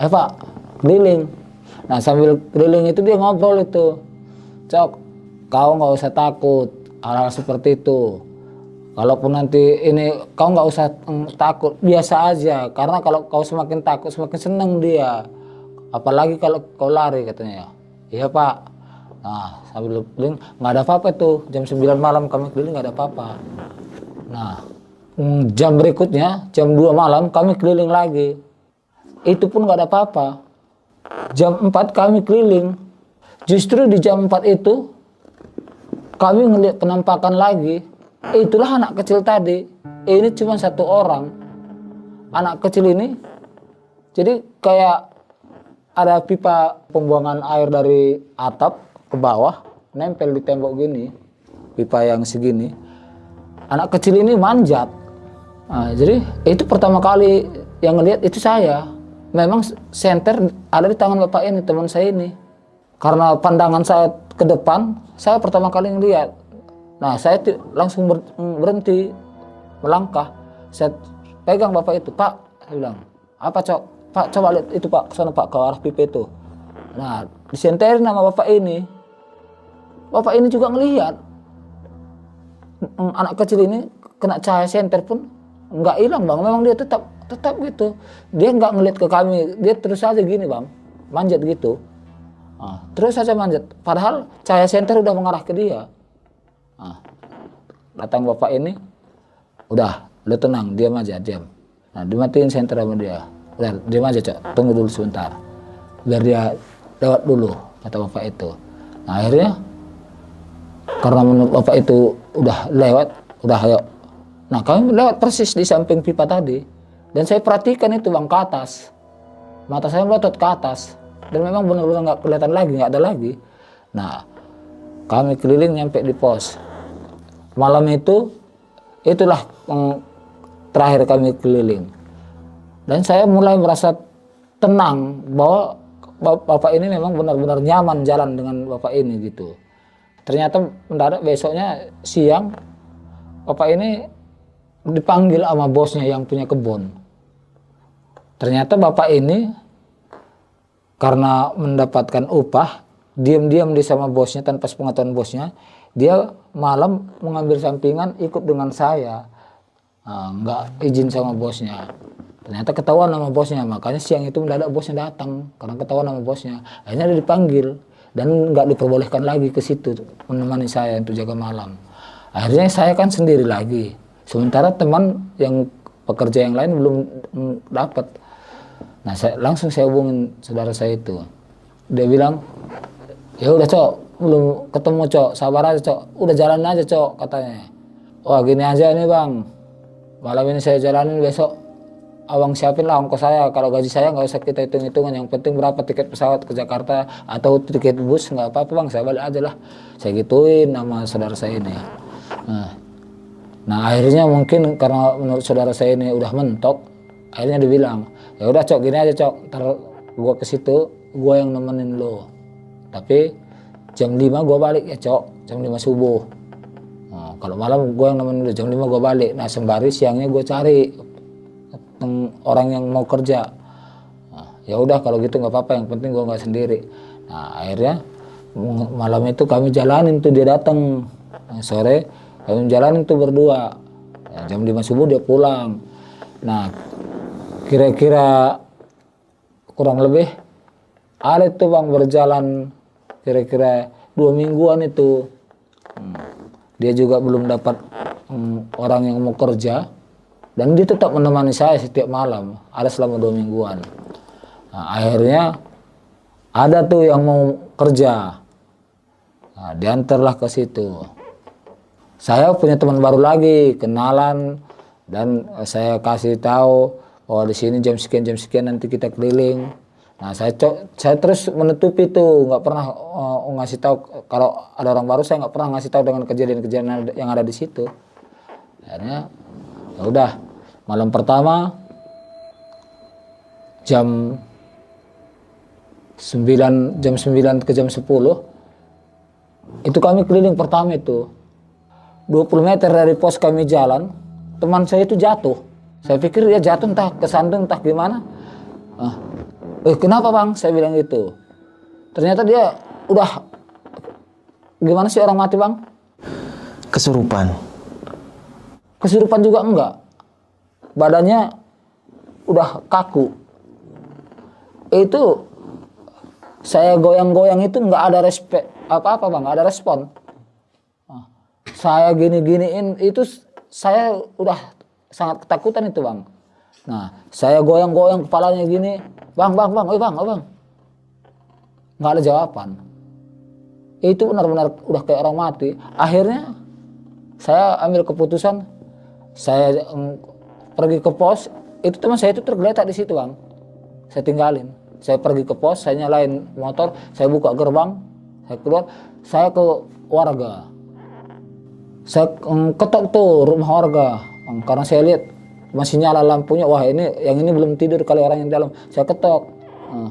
Pak keliling. Nah sambil keliling itu dia ngobrol itu, Cok kau nggak usah takut hal-hal seperti itu. Kalaupun nanti ini kau nggak usah takut, biasa aja. Karena kalau kau semakin takut semakin seneng dia. Apalagi kalau kau lari katanya. Iya Pak. Nah sambil keliling nggak ada apa-apa tuh. Jam 9 malam kami keliling nggak ada apa-apa. Nah jam berikutnya jam 2 malam kami keliling lagi. Itu pun nggak ada apa-apa. Jam 4 kami keliling. Justru di jam 4 itu kami ngelihat penampakan lagi. Itulah anak kecil tadi. Ini cuma satu orang. Anak kecil ini jadi kayak ada pipa pembuangan air dari atap ke bawah, nempel di tembok gini, pipa yang segini. Anak kecil ini manjat. Nah, jadi itu pertama kali yang ngelihat itu saya. Memang senter ada di tangan bapak ini, teman saya ini. Karena pandangan saya ke depan, saya pertama kali ngelihat. Nah, saya langsung berhenti melangkah. Saya pegang bapak itu, Pak, saya bilang, apa Cok? Pak, coba lihat itu Pak, ke sana Pak, ke arah pipa itu. Nah, disenterin sama bapak ini. Bapak ini juga ngelihat. Anak kecil ini kena cahaya senter pun nggak hilang Bang, memang dia tetap gitu. Dia nggak ngeliat ke kami, dia terus aja gini Bang, manjat gitu. Nah, terus saja manjat, padahal cahaya senter udah mengarah ke dia. Nah, datang bapak ini, udah, lu tenang, diam aja, diam. Nah, dimatiin senter sama dia. Udah, diam aja Cok, tunggu dulu sebentar, biar dia lewat dulu, kata bapak itu. Nah, akhirnya karena menurut bapak itu udah lewat, udah ayo. Nah kami lewat persis di samping pipa tadi. Dan saya perhatikan itu Bang ke atas. Mata saya melotot ke atas. Dan memang benar-benar nggak kelihatan lagi, nggak ada lagi. Nah kami keliling nyampe di pos. Malam itu Itulah terakhir kami keliling. Dan saya mulai merasa tenang bahwa bapak ini memang benar-benar nyaman jalan dengan bapak ini gitu. Ternyata mendadak besoknya siang bapak ini dipanggil sama bosnya yang punya kebun. Ternyata bapak ini karena mendapatkan upah, diam-diam di sama bosnya tanpa sepengetahuan bosnya, dia malam mengambil sampingan ikut dengan saya. Nggak izin sama bosnya. Ternyata ketahuan sama bosnya, makanya siang itu mendadak bosnya datang karena ketahuan sama bosnya. Akhirnya dia dipanggil dan nggak diperbolehkan lagi ke situ menemani saya untuk jaga malam. Akhirnya saya kan sendiri lagi. Sementara teman yang pekerja yang lain belum dapat. Nah, langsung saya hubungin saudara saya itu. Dia bilang, ya udah Cok, belum ketemu Cok, sabar aja Cok, udah jalan aja Cok katanya. Wah gini aja nih Bang, malam ini saya jalanin, besok abang siapin lah ongkos saya. Kalau gaji saya nggak usah kita hitung-hitungan, yang penting berapa tiket pesawat ke Jakarta atau tiket bus, nggak apa-apa Bang, saya balik aja lah. Saya gituin sama saudara saya ini. Nah akhirnya mungkin karena menurut saudara saya ini udah mentok, akhirnya dibilang, ya udah Cok gini aja Cok, ntar gua ke situ, gua yang nemenin lo. Tapi jam 5 gua balik ya Cok, jam 5 subuh. Nah, kalau malam gua yang nemenin lo, jam 5 gua balik. Nah sembari siangnya gua cari orang yang mau kerja. Nah, ya udah kalau gitu nggak apa-apa, yang penting gua nggak sendiri. Nah akhirnya malam itu kami jalanin tuh, dia datang. Nah, sore kami jalanin tuh berdua. Nah, jam 5 subuh dia pulang. Nah kira-kira kurang lebih ada itu Bang berjalan kira-kira 2 mingguan itu. Dia juga belum dapat orang yang mau kerja. Dan dia tetap menemani saya setiap malam, ada selama 2 mingguan. Nah, akhirnya ada tuh yang mau kerja. Nah, diantarlah ke situ. Saya punya teman baru lagi, kenalan, dan saya kasih tahu, oh di sini jam sekian nanti kita keliling. Nah saya terus menutupi tuh, nggak pernah ngasih tahu kalau ada orang baru, saya nggak pernah ngasih tahu dengan kejadian-kejadian yang ada di situ. Akhirnya ya udah, malam pertama jam 9 ke jam 10 itu kami keliling pertama itu 20 meter dari pos kami jalan, teman saya itu jatuh. Saya pikir dia jatuh entah kesandung entah gimana. Kenapa Bang? Saya bilang gitu. Ternyata dia udah, gimana sih orang mati Bang? Kesurupan. Kesurupan juga enggak. Badannya udah kaku. Itu saya goyang-goyang itu enggak ada apa-apa Bang, enggak ada respon. Saya gini-giniin itu saya udah sangat ketakutan itu Bang. Nah, saya goyang-goyang kepalanya gini, Bang. Nggak ada jawaban. Itu benar-benar udah kayak orang mati. Akhirnya saya ambil keputusan, saya pergi ke pos. Itu teman saya itu tergeletak di situ Bang. Saya tinggalin. Saya pergi ke pos, saya nyalain motor, saya buka gerbang, saya keluar, saya ke warga. Saya ketok tuh rumah warga, karena saya lihat masih nyala lampunya. Wah ini yang ini belum tidur kali orang yang dalam. Saya ketok. Nah,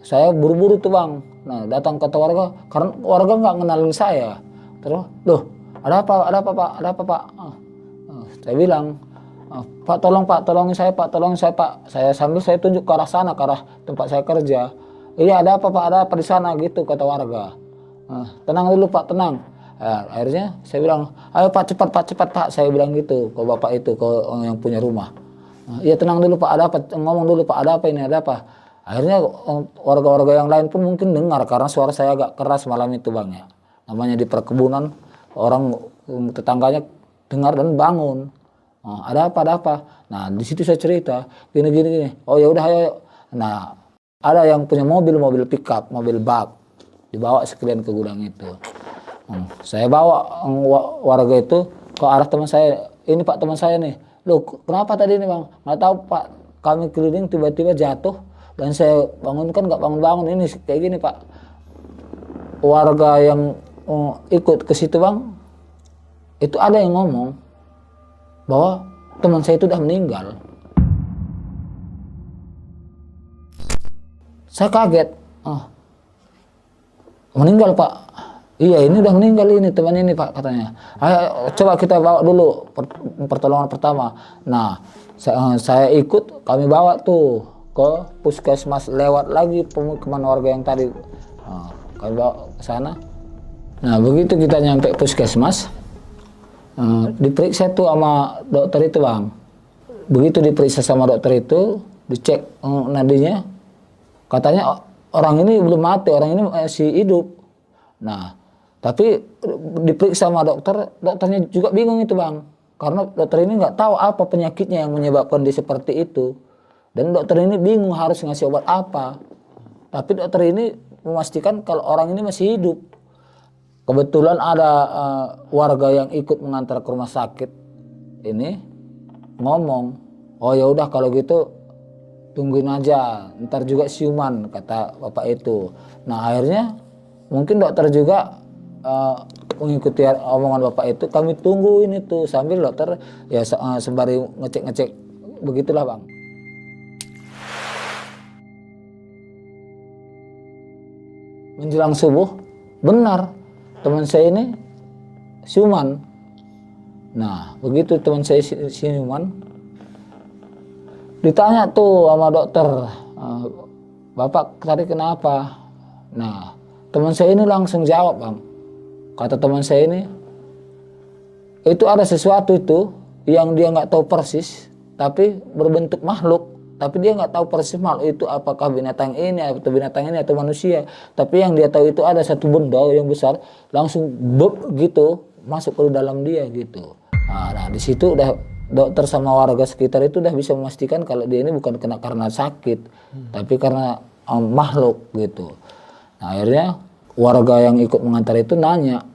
saya buru-buru tuh Bang. Nah datang ke warga, karena warga nggak ngenalin saya. Terus, loh ada apa Pak? Saya bilang, Pak tolongin saya Pak. Saya sambil saya tunjuk ke arah sana, ke arah tempat saya kerja. Iya ada apa Pak? Ada apa di sana gitu kata warga. Tenang dulu Pak, tenang. Akhirnya saya bilang, ayo Pak cepat Pak, saya bilang gitu ke bapak itu, ke yang punya rumah. Iya tenang dulu Pak, ada apa? Ngomong dulu Pak, ada apa ini, ada apa? Akhirnya warga-warga yang lain pun mungkin dengar karena suara saya agak keras malam itu Bang ya. Namanya di perkebunan, orang tetangganya dengar dan bangun. Ada apa? Nah di situ saya cerita, gini. Oh ya udah ayo. Nah ada yang punya mobil pickup, mobil bak, dibawa sekalian ke gudang itu. Saya bawa warga itu ke arah teman saya. Ini Pak teman saya nih. Loh kenapa tadi nih Bang? Nggak tahu Pak. Kami keliling tiba-tiba jatuh. Dan saya bangunkan nggak bangun-bangun. Ini kayak gini Pak. Warga yang ikut ke situ Bang. Itu ada yang ngomong. bahwa teman saya itu udah meninggal. Saya kaget, meninggal Pak. Iya, ini udah meninggal ini teman ini Pak, katanya. Ayo coba kita bawa dulu pertolongan pertama. Nah, saya ikut, kami bawa tuh ke puskesmas, lewat lagi pemukiman warga yang tadi. Nah, kami bawa ke sana. Nah, begitu kita nyampe puskesmas, diperiksa tuh sama dokter itu Bang. Begitu diperiksa sama dokter itu, dicek nadinya, katanya orang ini belum mati, orang ini masih hidup. Nah, tapi diperiksa sama dokter, dokternya juga bingung itu Bang. Karena dokter ini nggak tahu apa penyakitnya yang menyebabkan dia seperti itu. Dan dokter ini bingung harus ngasih obat apa. Tapi dokter ini memastikan kalau orang ini masih hidup. Kebetulan ada warga yang ikut mengantar ke rumah sakit ini ngomong, oh ya udah kalau gitu tungguin aja, ntar juga siuman, kata bapak itu. Nah akhirnya mungkin dokter juga mengikuti omongan bapak itu, kami tungguin itu sambil dokter ya sembari ngecek-ngecek begitulah Bang. Menjelang subuh, benar teman saya ini siuman. Nah begitu teman saya siuman, ditanya tuh sama dokter, Bapak tadi kenapa? Nah, teman saya ini langsung jawab Bang. Kata teman saya ini, itu ada sesuatu itu yang dia nggak tahu persis, tapi berbentuk makhluk. Tapi dia nggak tahu persis makhluk itu apakah binatang ini atau manusia. Tapi yang dia tahu itu ada satu benda yang besar, langsung beb gitu masuk ke dalam dia gitu. Nah di situ udah dokter sama warga sekitar itu udah bisa memastikan kalau dia ini bukan kena karena sakit, tapi karena makhluk gitu. Nah akhirnya warga yang ikut mengantar itu nanya,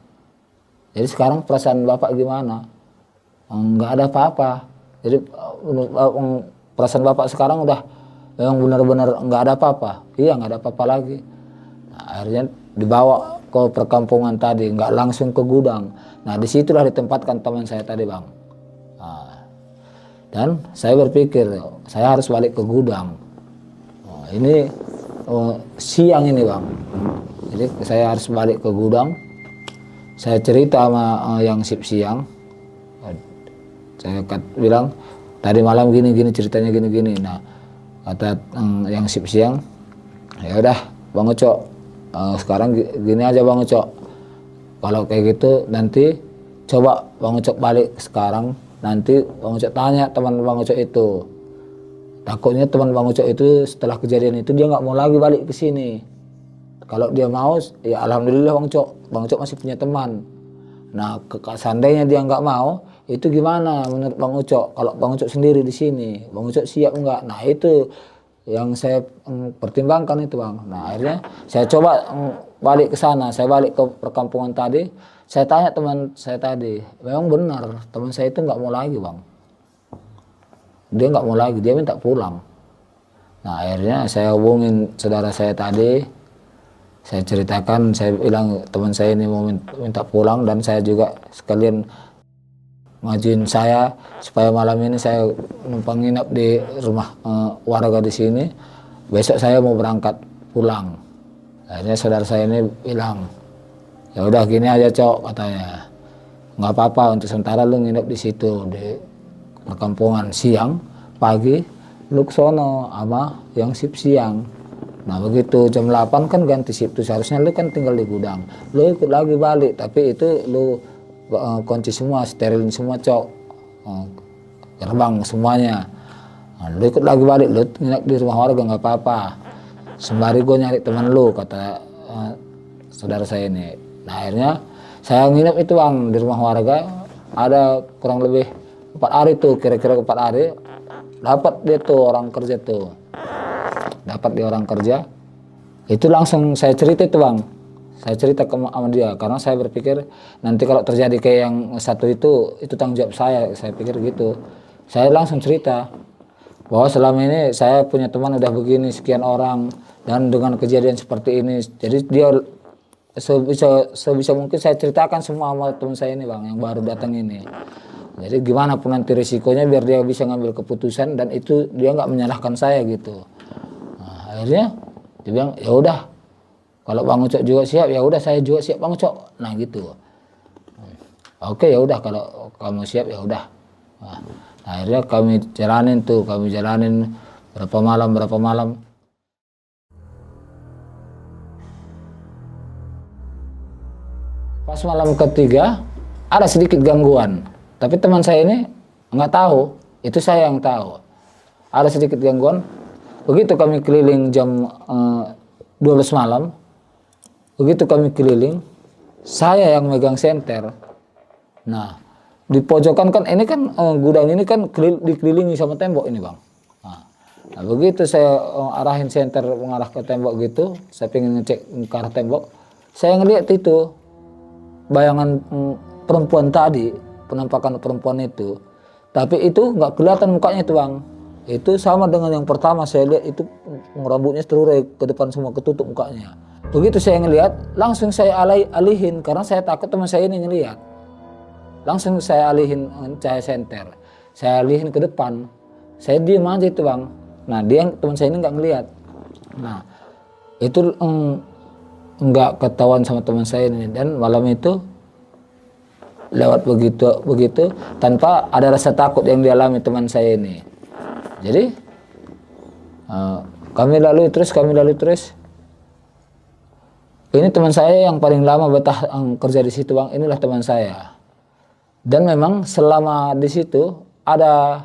jadi sekarang perasaan Bapak gimana? Nggak ada apa-apa. Jadi perasaan Bapak sekarang udah yang benar-benar nggak ada apa-apa. Iya, nggak ada apa-apa lagi. Nah, akhirnya dibawa ke perkampungan tadi, nggak langsung ke gudang. Nah disitulah ditempatkan teman saya tadi Bang. Dan saya berpikir saya harus balik ke gudang. Ini siang ini Bang. Jadi saya harus balik ke gudang. Saya cerita sama yang sip siang. Saya bilang tadi malam gini ceritanya gini. Nah kata yang sip siang, ya udah Bang Ucok, sekarang gini aja Bang Ucok. Kalau kayak gitu nanti coba Bang Ucok balik sekarang. Nanti Bang Ucok tanya teman Bang Ucok itu. Takutnya teman Bang Ucok itu setelah kejadian itu dia nggak mau lagi balik ke sini. Kalau dia mau, ya alhamdulillah Bang Ucok. Bang Ucok masih punya teman. Nah, seandainya dia nggak mau, itu gimana menurut Bang Ucok? Kalau Bang Ucok sendiri di sini, Bang Ucok siap nggak? Nah itu yang saya pertimbangkan itu Bang. Nah akhirnya saya coba balik ke sana. Saya balik ke perkampungan tadi. Saya tanya teman saya tadi, memang benar teman saya itu nggak mau lagi Bang. Dia nggak mau lagi, dia minta pulang. Nah akhirnya saya hubungin saudara saya tadi, saya ceritakan, saya bilang teman saya ini mau minta pulang dan saya juga sekalian ngajuin saya supaya malam ini saya numpang nginep di rumah warga di sini. Besok saya mau berangkat pulang. Akhirnya saudara saya ini bilang, ya udah gini aja Cok, katanya, nggak apa-apa untuk sementara lu nginep di situ di perkampungan, siang pagi lu kesono sama yang sip siang. Nah begitu jam 8 kan ganti sip tuh, seharusnya lu kan tinggal di gudang, lu ikut lagi balik, tapi itu lu kunci semua, sterilin semua Cok, gerbang semuanya. Nah, lu ikut lagi balik, lu nginep di rumah warga nggak apa-apa, sembari gue nyari teman lu, kata saudara saya ini. Nah akhirnya saya nginep itu Bang di rumah warga, ada kurang lebih 4 hari tuh, kira-kira 4 hari dapat dia tuh orang kerja tuh, dapat dia orang kerja. Itu langsung saya cerita itu Bang, saya cerita sama dia karena saya berpikir nanti kalau terjadi kayak yang satu itu tanggung jawab saya pikir gitu. Saya langsung cerita bahwa selama ini saya punya teman udah begini sekian orang dan dengan kejadian seperti ini, jadi dia sebisa mungkin saya ceritakan semua sama teman saya ini Bang yang baru datang ini. Jadi gimana pun nanti risikonya biar dia bisa ngambil keputusan dan itu dia nggak menyalahkan saya gitu. Nah, akhirnya dia bilang ya udah kalau Bang Ucok juga siap ya udah saya juga siap Bang Ucok. Nah gitu. Oke ya udah kalau kamu siap ya udah. Nah, akhirnya kami jalanin berapa malam. Pas malam ketiga ada sedikit gangguan. Tapi teman saya ini nggak tahu, itu saya yang tahu. Ada sedikit gangguan. Begitu kami keliling jam 12 malam, begitu kami keliling, saya yang megang senter. Nah, di pojokan kan ini kan gudang ini kan dikelilingi sama tembok ini Bang. Nah, begitu saya arahin senter mengarah ke tembok gitu, saya pengen ngecek ke arah tembok, saya ngeliat itu bayangan perempuan tadi. Penampakan perempuan itu, tapi itu nggak kelihatan mukanya itu Bang. Itu sama dengan yang pertama saya lihat itu rambutnya terurai ke depan semua, ketutup mukanya. Begitu saya ngelihat, langsung saya alihin karena saya takut teman saya ini ngelihat. Langsung saya alihin cahaya senter, saya alihin ke depan. Saya diem aja itu Bang. Nah teman saya ini nggak ngelihat. Nah itu nggak ketahuan sama teman saya ini, dan malam itu lewat begitu tanpa ada rasa takut yang dialami teman saya ini. Jadi kami lalu terus. Ini teman saya yang paling lama betah kerja di situ Bang. Inilah teman saya. Dan memang selama di situ ada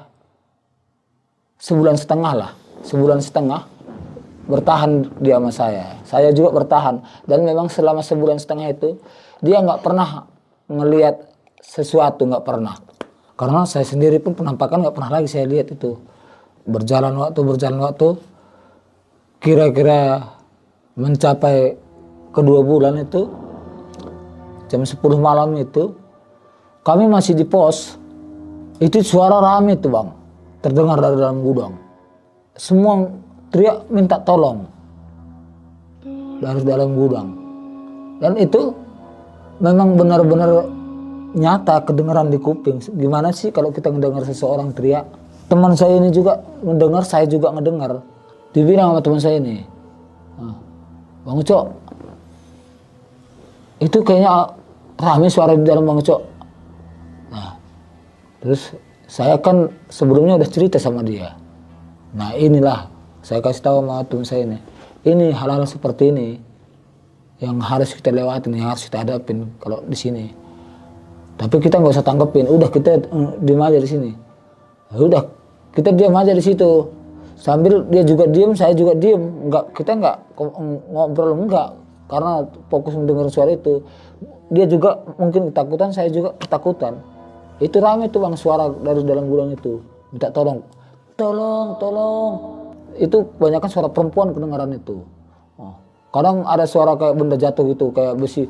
sebulan setengah bertahan dia sama saya. Saya juga bertahan, dan memang selama sebulan setengah itu dia nggak pernah ngelihat sesuatu, nggak pernah. Karena saya sendiri pun penampakan nggak pernah lagi saya lihat itu. Berjalan waktu, kira-kira mencapai kedua bulan itu, jam 10 malam itu, kami masih di pos. Itu suara rame itu Bang, terdengar dari dalam gudang. Semua teriak minta tolong dari dalam gudang. Dan itu memang benar-benar nyata kedengaran di kuping. Gimana sih kalau kita mendengar seseorang teriak? Teman saya ini juga mendengar, saya juga ngedengar. Dibilang sama teman saya ini, Bang Ucok, itu kayaknya rame suara di dalam Bang Ucok. Nah, terus saya kan sebelumnya udah cerita sama dia. Nah inilah saya kasih tahu sama teman saya ini hal-hal seperti ini yang harus kita lewatin, yang harus kita hadapin kalau di sini. Tapi kita nggak usah tanggepin, udah kita diam aja di sini. Udah kita diam aja di situ. Sambil dia juga diam, saya juga diam. Kita nggak ngobrol enggak, karena fokus mendengar suara itu. Dia juga mungkin ketakutan, saya juga ketakutan. Itu ramai tuh Bang suara dari dalam gudang itu, minta tolong. Itu kebanyakan suara perempuan kedengaran itu. Kadang ada suara kayak benda jatuh gitu, kayak besi,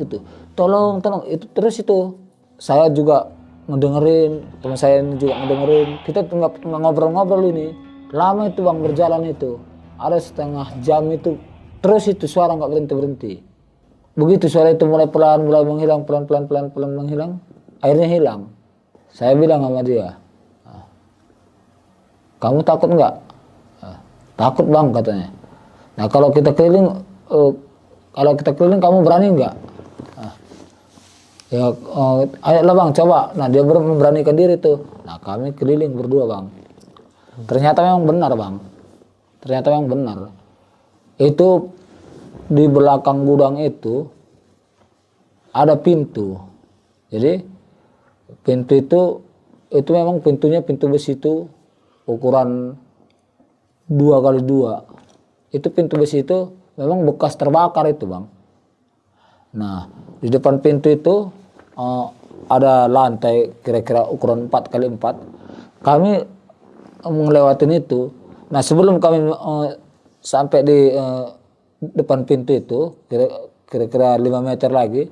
gitu. Tolong, itu terus itu. Saya juga ngedengerin, teman saya ini juga ngedengerin. Kita nggak ngobrol-ngobrol ini. Lama itu Bang berjalan itu. Ada setengah jam itu. Terus itu suara nggak berhenti-berhenti. Begitu suara itu mulai menghilang, pelan menghilang. Akhirnya hilang. Saya bilang sama dia, kamu takut nggak? Takut Bang katanya. Nah kalau kita keliling kamu berani nggak? Ya ayolah Bang coba. Nah dia memberanikan diri tuh. Nah kami keliling berdua Bang. Ternyata memang benar Bang. Itu di belakang gudang itu ada pintu. Jadi pintu itu memang pintunya pintu besi itu ukuran 2x2. Itu pintu besi itu memang bekas terbakar itu Bang. Nah di depan pintu itu ada lantai kira-kira ukuran 4x4. Kami ngelewatin itu. Nah sebelum kami sampai di depan pintu itu kira-kira 5 meter lagi,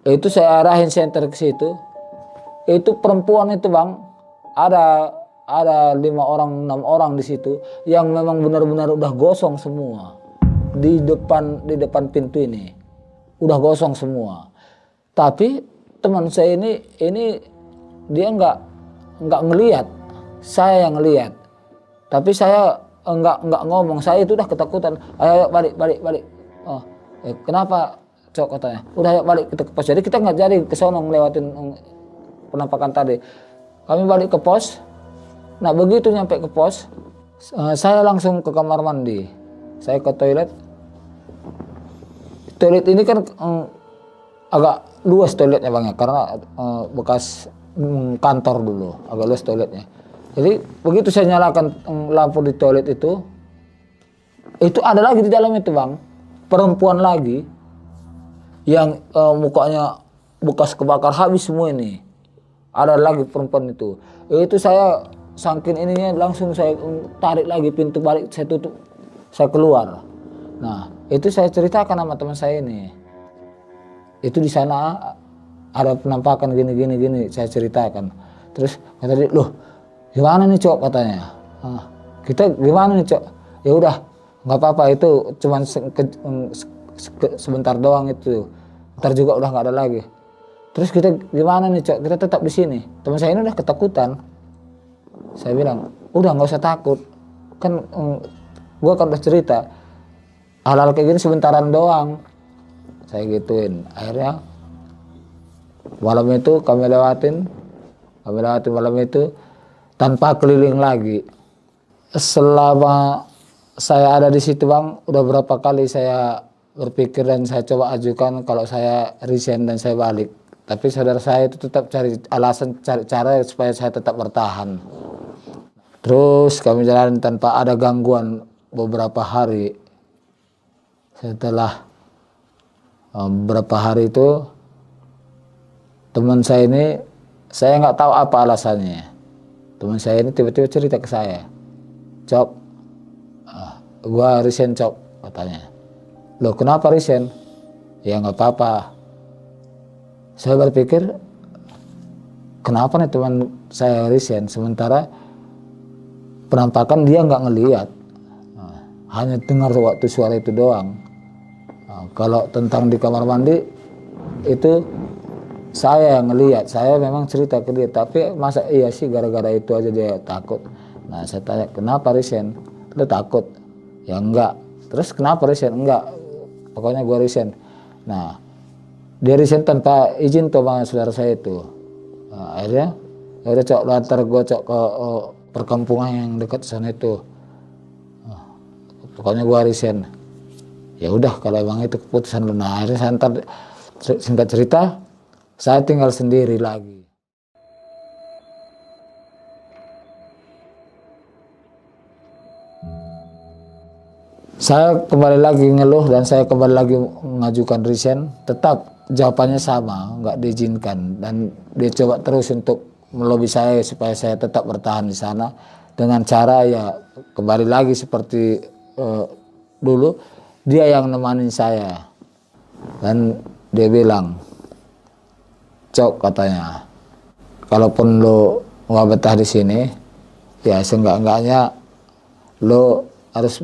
itu saya arahin senter ke situ. Itu perempuan itu Bang, ada 5 orang 6 orang di situ yang memang benar-benar udah gosong semua di depan pintu ini, udah gosong semua. Tapi teman saya ini dia nggak ngelihat, saya yang ngelihat. Tapi saya nggak ngomong, saya itu udah ketakutan. Ayo balik. Oh, kenapa Cok katanya? Udah ayo balik kita ke pos. Jadi kita nggak jadi ke sono ngelewatin penampakan tadi. Kami balik ke pos. Nah begitu nyampe ke pos, saya langsung ke kamar mandi. Saya ke toilet. Toilet ini kan agak luas toiletnya Bang ya, karena bekas kantor dulu, agak luas toiletnya. Jadi begitu saya nyalakan lampu di toilet itu ada lagi di dalam itu Bang, perempuan lagi yang mukanya bekas kebakar habis semua ini. Ada lagi perempuan itu. Itu saya saking ininya langsung saya tarik lagi pintu balik, saya tutup, saya keluar. Nah itu saya ceritakan sama teman saya ini. Itu di sana ada penampakan gini, saya ceritakan. Terus kata dia, loh gimana nih Cok katanya. Kita gimana nih Cok? Ya udah nggak apa-apa, itu cuman sebentar doang itu. Ntar juga udah nggak ada lagi. Terus kita gimana nih Cok? Kita tetap di sini. Teman saya ini udah ketakutan. Saya bilang, udah nggak usah takut. Kan gua kan udah cerita. Hal-hal kayak gini sebentaran doang. Saya gituin. Akhirnya malam itu kami lewatin malam itu tanpa keliling lagi. Selama saya ada di situ Bang, udah berapa kali saya berpikir dan saya coba ajukan kalau saya resign dan saya balik. Tapi saudara saya itu tetap cari alasan, cari cara supaya saya tetap bertahan. Terus kami jalan tanpa ada gangguan beberapa hari. Setelah beberapa hari itu teman saya ini, saya nggak tahu apa alasannya. Teman saya ini tiba-tiba cerita ke saya, Cok, gua resign Cok katanya. Loh kenapa resign? Ya nggak apa-apa. Saya berpikir kenapa nih teman saya resign sementara penampakan dia nggak ngelihat, hanya dengar waktu suara itu doang. Kalau tentang di kamar mandi itu saya yang ngelihat, saya memang cerita ke dia, tapi masa iya sih gara-gara itu aja dia takut. Nah saya tanya kenapa resign? Lu takut? Ya enggak. Terus kenapa resign? Enggak, pokoknya gua resign. Nah dia resign tanpa izin tuh Bang saudara saya itu. Nah, akhirnya ya udah Cok, lantar gua Cok ke perkampungan yang dekat sana itu. Pokoknya gua resign. Ya udah kalau emang itu keputusan lu. Nah akhirnya saya ntar, singkat cerita, saya tinggal sendiri lagi. Saya kembali lagi ngeluh dan saya kembali lagi mengajukan resign, tetap jawabannya sama, nggak diizinkan. Dan dia coba terus untuk melobi saya supaya saya tetap bertahan di sana dengan cara ya kembali lagi seperti dulu, dia yang nemanin saya. Dan dia bilang, Cok katanya, kalaupun lo nggak betah di sini, ya seenggak-enggaknya lo harus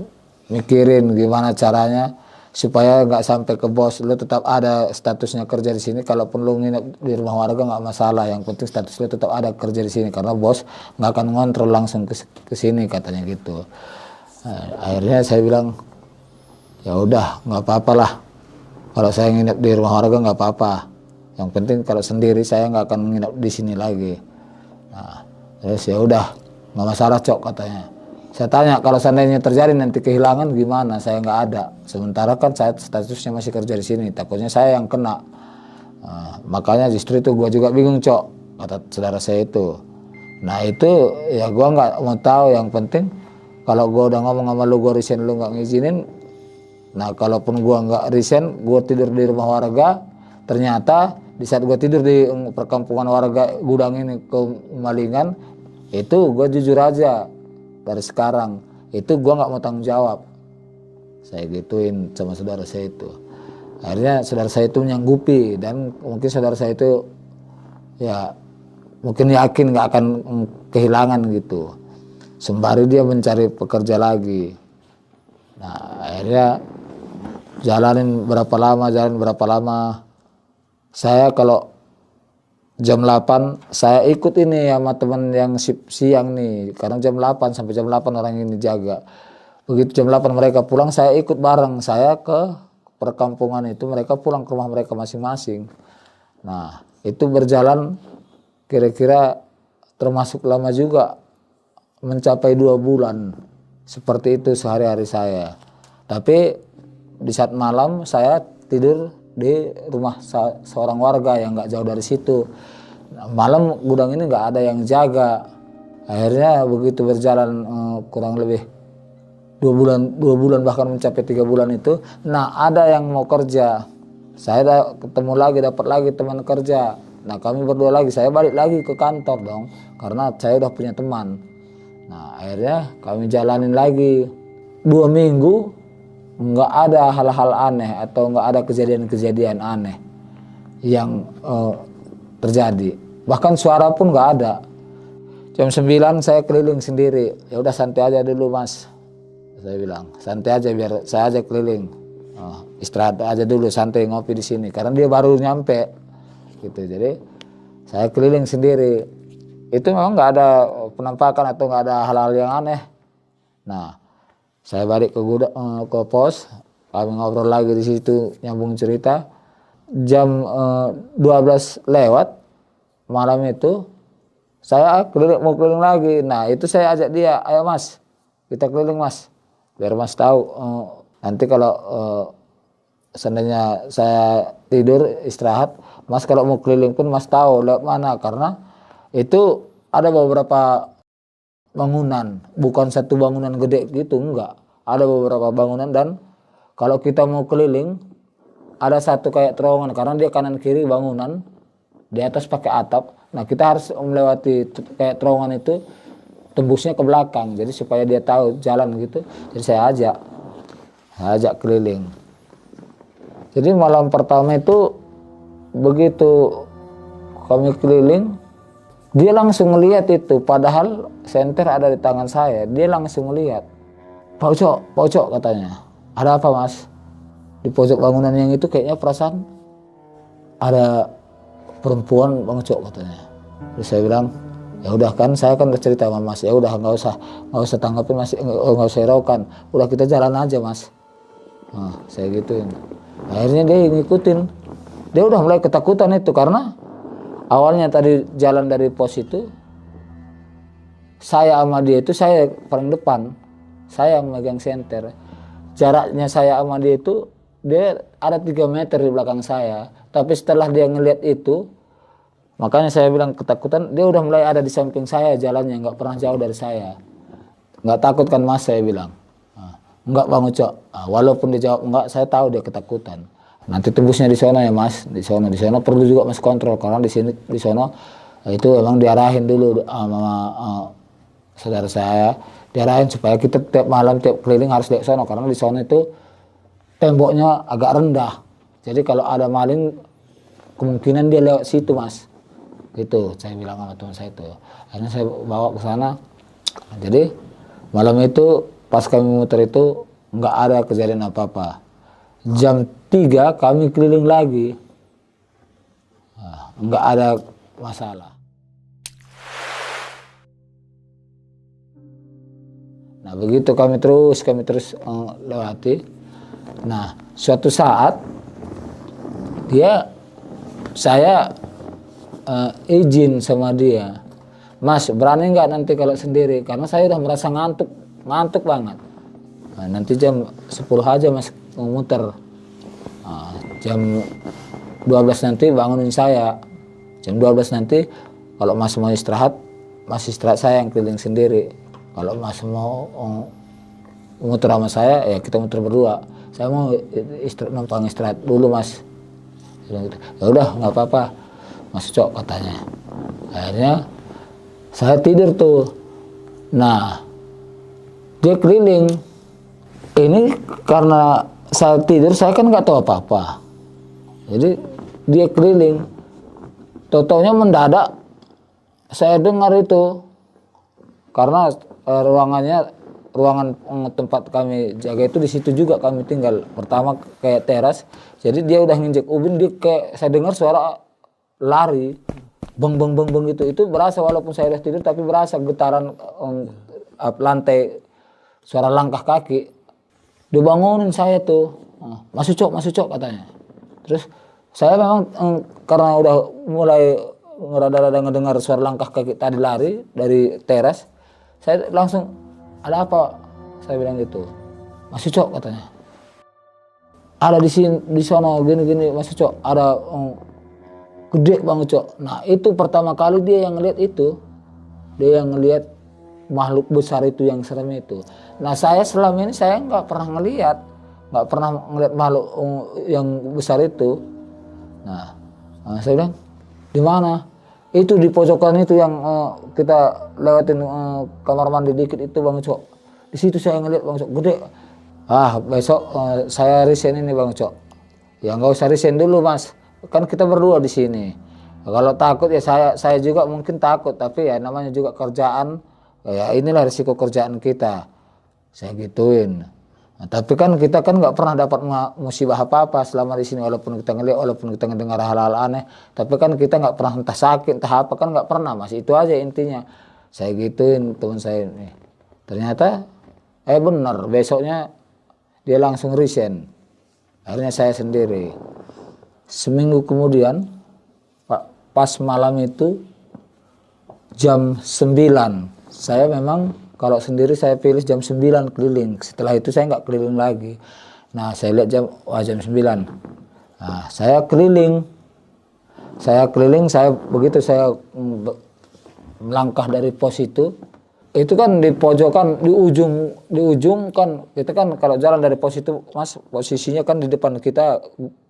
mikirin gimana caranya supaya nggak sampai ke bos. Lo tetap ada statusnya kerja di sini. Kalaupun lo nginep di rumah warga nggak masalah. Yang penting status lo tetap ada kerja di sini karena bos nggak akan ngontrol langsung ke sini katanya gitu. Nah, akhirnya saya bilang, ya udah nggak apa-apa lah. Kalau saya nginep di rumah warga nggak apa-apa. Yang penting kalau sendiri saya nggak akan nginep di sini lagi. Nah, terus ya udah nggak masalah Cok katanya. Saya tanya kalau seandainya terjadi nanti kehilangan gimana? Saya nggak ada. Sementara kan saya statusnya masih kerja di sini. Takutnya saya yang kena. Nah, makanya justru itu gua juga bingung Cok, kata saudara saya itu. Nah itu ya gua nggak mau tahu. Yang penting kalau gua udah ngomong sama lu gua resign, lu nggak ngizinin. Nah kalaupun gua nggak resign, gua tidur di rumah warga. Ternyata di saat gua tidur di perkampungan warga gudang ini kemalingan, itu gua jujur aja. Dari sekarang itu gua nggak mau tanggung jawab, saya gituin sama saudara saya itu. Akhirnya saudara saya itu menyanggupi dan mungkin saudara saya itu ya mungkin yakin nggak akan kehilangan gitu, sembari dia mencari pekerja lagi. Nah akhirnya jalan berapa lama, saya kalau Jam 8 saya ikut ini sama teman yang siang nih. Karena jam 8 sampai jam 8 orang ini jaga. Begitu jam 8 mereka pulang, saya ikut bareng. Saya ke perkampungan itu, mereka pulang ke rumah mereka masing-masing. Nah, itu berjalan kira-kira termasuk lama juga. Mencapai 2 bulan. Seperti itu sehari-hari saya. Tapi di saat malam saya tidur di rumah seorang warga yang nggak jauh dari situ. Malam gudang ini nggak ada yang jaga. Akhirnya begitu berjalan kurang lebih 2 bulan bahkan mencapai 3 bulan itu. Nah, ada yang mau kerja. Saya ketemu lagi, dapat lagi teman kerja. Nah, kami berdua lagi. Saya balik lagi ke kantor dong, karena saya udah punya teman. Nah, akhirnya kami jalanin lagi 2 minggu. Nggak ada hal-hal aneh atau nggak ada kejadian-kejadian aneh yang terjadi. Bahkan suara pun nggak ada. Jam 9 saya keliling sendiri. Ya udah santai aja dulu mas, saya bilang. Santai aja biar saya aja keliling. Istirahat aja dulu, santai ngopi di sini. Karena dia baru nyampe, gitu. Jadi saya keliling sendiri. Itu memang nggak ada penampakan atau nggak ada hal-hal yang aneh. Nah, saya balik ke gudang, ke pos, kami ngobrol lagi di situ, nyambung cerita. Jam 12 lewat malam itu, saya mau keliling lagi. Nah, itu saya ajak dia, ayo mas, kita keliling mas, biar mas tahu. Nanti kalau seandainya saya tidur istirahat, mas kalau mau keliling pun mas tahu lewat mana, karena itu ada beberapa bangunan, bukan satu bangunan gede gitu, enggak. Ada beberapa bangunan dan kalau kita mau keliling ada satu kayak terowongan karena dia kanan kiri bangunan, di atas pakai atap. Nah, kita harus melewati kayak terowongan itu, tembusnya ke belakang. Jadi supaya dia tahu jalan gitu. Jadi saya ajak keliling. Jadi malam pertama itu begitu kami keliling, dia langsung melihat itu, padahal senter ada di tangan saya. Dia langsung melihat. Pak Ucok katanya. Ada apa mas? Di pojok bangunan yang itu kayaknya perasaan ada perempuan Bang Ucok katanya. Terus saya bilang, ya udah kan saya kan udah cerita sama mas. Ya udah nggak usah tanggapin mas, nggak usah hiraukan. Udah kita jalan aja mas. Nah, saya gituin. Akhirnya dia ngikutin. Dia udah mulai ketakutan itu karena awalnya tadi jalan dari pos itu, saya sama dia itu saya paling depan, saya yang megang senter. Jaraknya saya sama dia itu, dia ada 3 meter di belakang saya. Tapi setelah dia ngelihat itu, makanya saya bilang ketakutan, dia udah mulai ada di samping saya jalannya, nggak pernah jauh dari saya. Nggak takut kan mas, saya bilang. Enggak Bang Ucok. Walaupun dia jawab enggak, saya tahu dia ketakutan. Nanti tembusnya di sana ya mas, di sana perlu juga mas kontrol karena di sana itu emang diarahin dulu sama saudara saya, diarahin supaya kita tiap malam tiap keliling harus lihat sana karena di sana itu temboknya agak rendah. Jadi kalau ada maling kemungkinan dia lewat situ mas. Gitu saya bilang sama teman saya itu. Akhirnya saya bawa ke sana. Jadi malam itu pas kami muter itu nggak ada kejadian apa-apa. Jam 3 kami keliling lagi, nggak ada masalah. Nah begitu kami terus lewati. Nah suatu saat saya izin sama dia, mas berani nggak nanti kalau sendiri, karena saya udah merasa ngantuk banget. Nah, nanti jam 10 aja mas muter. Nah, jam 12 nanti bangunin saya. Jam 12 nanti kalau mas mau istirahat, mas istirahat, saya yang keliling sendiri. Kalau mas mau muter sama saya, ya kita muter berdua. Saya mau numpang istirahat dulu mas. Ya udah nggak apa-apa mas Cok katanya. Akhirnya saya tidur tuh. Nah dia keliling. Ini karena saya tidur, saya kan nggak tahu apa-apa. Jadi dia keliling. Tau-taunya mendadak saya dengar itu. Karena ruangan tempat kami jaga itu di situ juga kami tinggal. Pertama kayak teras. Jadi dia udah nginjek ubin, dia kayak saya dengar suara lari beng beng beng beng itu berasa walaupun saya udah tidur tapi berasa getaran lantai, suara langkah kaki. Dibangunin saya tuh, masuk cok katanya. Terus saya memang karena udah mulai ngerada-rada ngedengar suara langkah kaki tadi lari dari teras, saya langsung, ada apa? Saya bilang gitu. Masuk cok katanya. Ada di sini, di sana gini masuk cok. Ada gede banget cok. Nah itu pertama kali dia yang ngeliat itu, dia yang ngeliat makhluk besar itu yang serem itu. Nah saya selama ini saya nggak pernah ngeliat makhluk yang besar itu. Nah saya bilang, di mana? Itu di pojokan itu yang kita lewatin kamar mandi dikit itu Bang Cok. Di situ saya ngeliat Bang Cok, gede. Besok saya resign ini Bang Cok. Ya nggak usah resign dulu Mas, kan kita berdua di sini. Kalau takut ya saya juga mungkin takut, tapi ya namanya juga kerjaan. Ya inilah risiko kerjaan kita, saya gituin. Nah, tapi kan kita kan nggak pernah dapat musibah apa-apa selama di sini, walaupun kita ngeliat, walaupun kita ngedengar hal-hal aneh, tapi kan kita nggak pernah entah sakit entah apa, kan nggak pernah Mas. Itu aja intinya. Saya gituin teman saya ini. Ternyata benar, besoknya dia langsung resign. Akhirnya saya sendiri. Seminggu kemudian pas malam itu jam 9, saya memang kalau sendiri saya pilih jam 9 keliling. Setelah itu saya nggak keliling lagi. Nah saya lihat jam 9. Nah saya keliling, begitu saya melangkah dari pos itu kan di pojokan, di ujung kan, kita kan kalau jalan dari pos itu Mas, posisinya kan di depan kita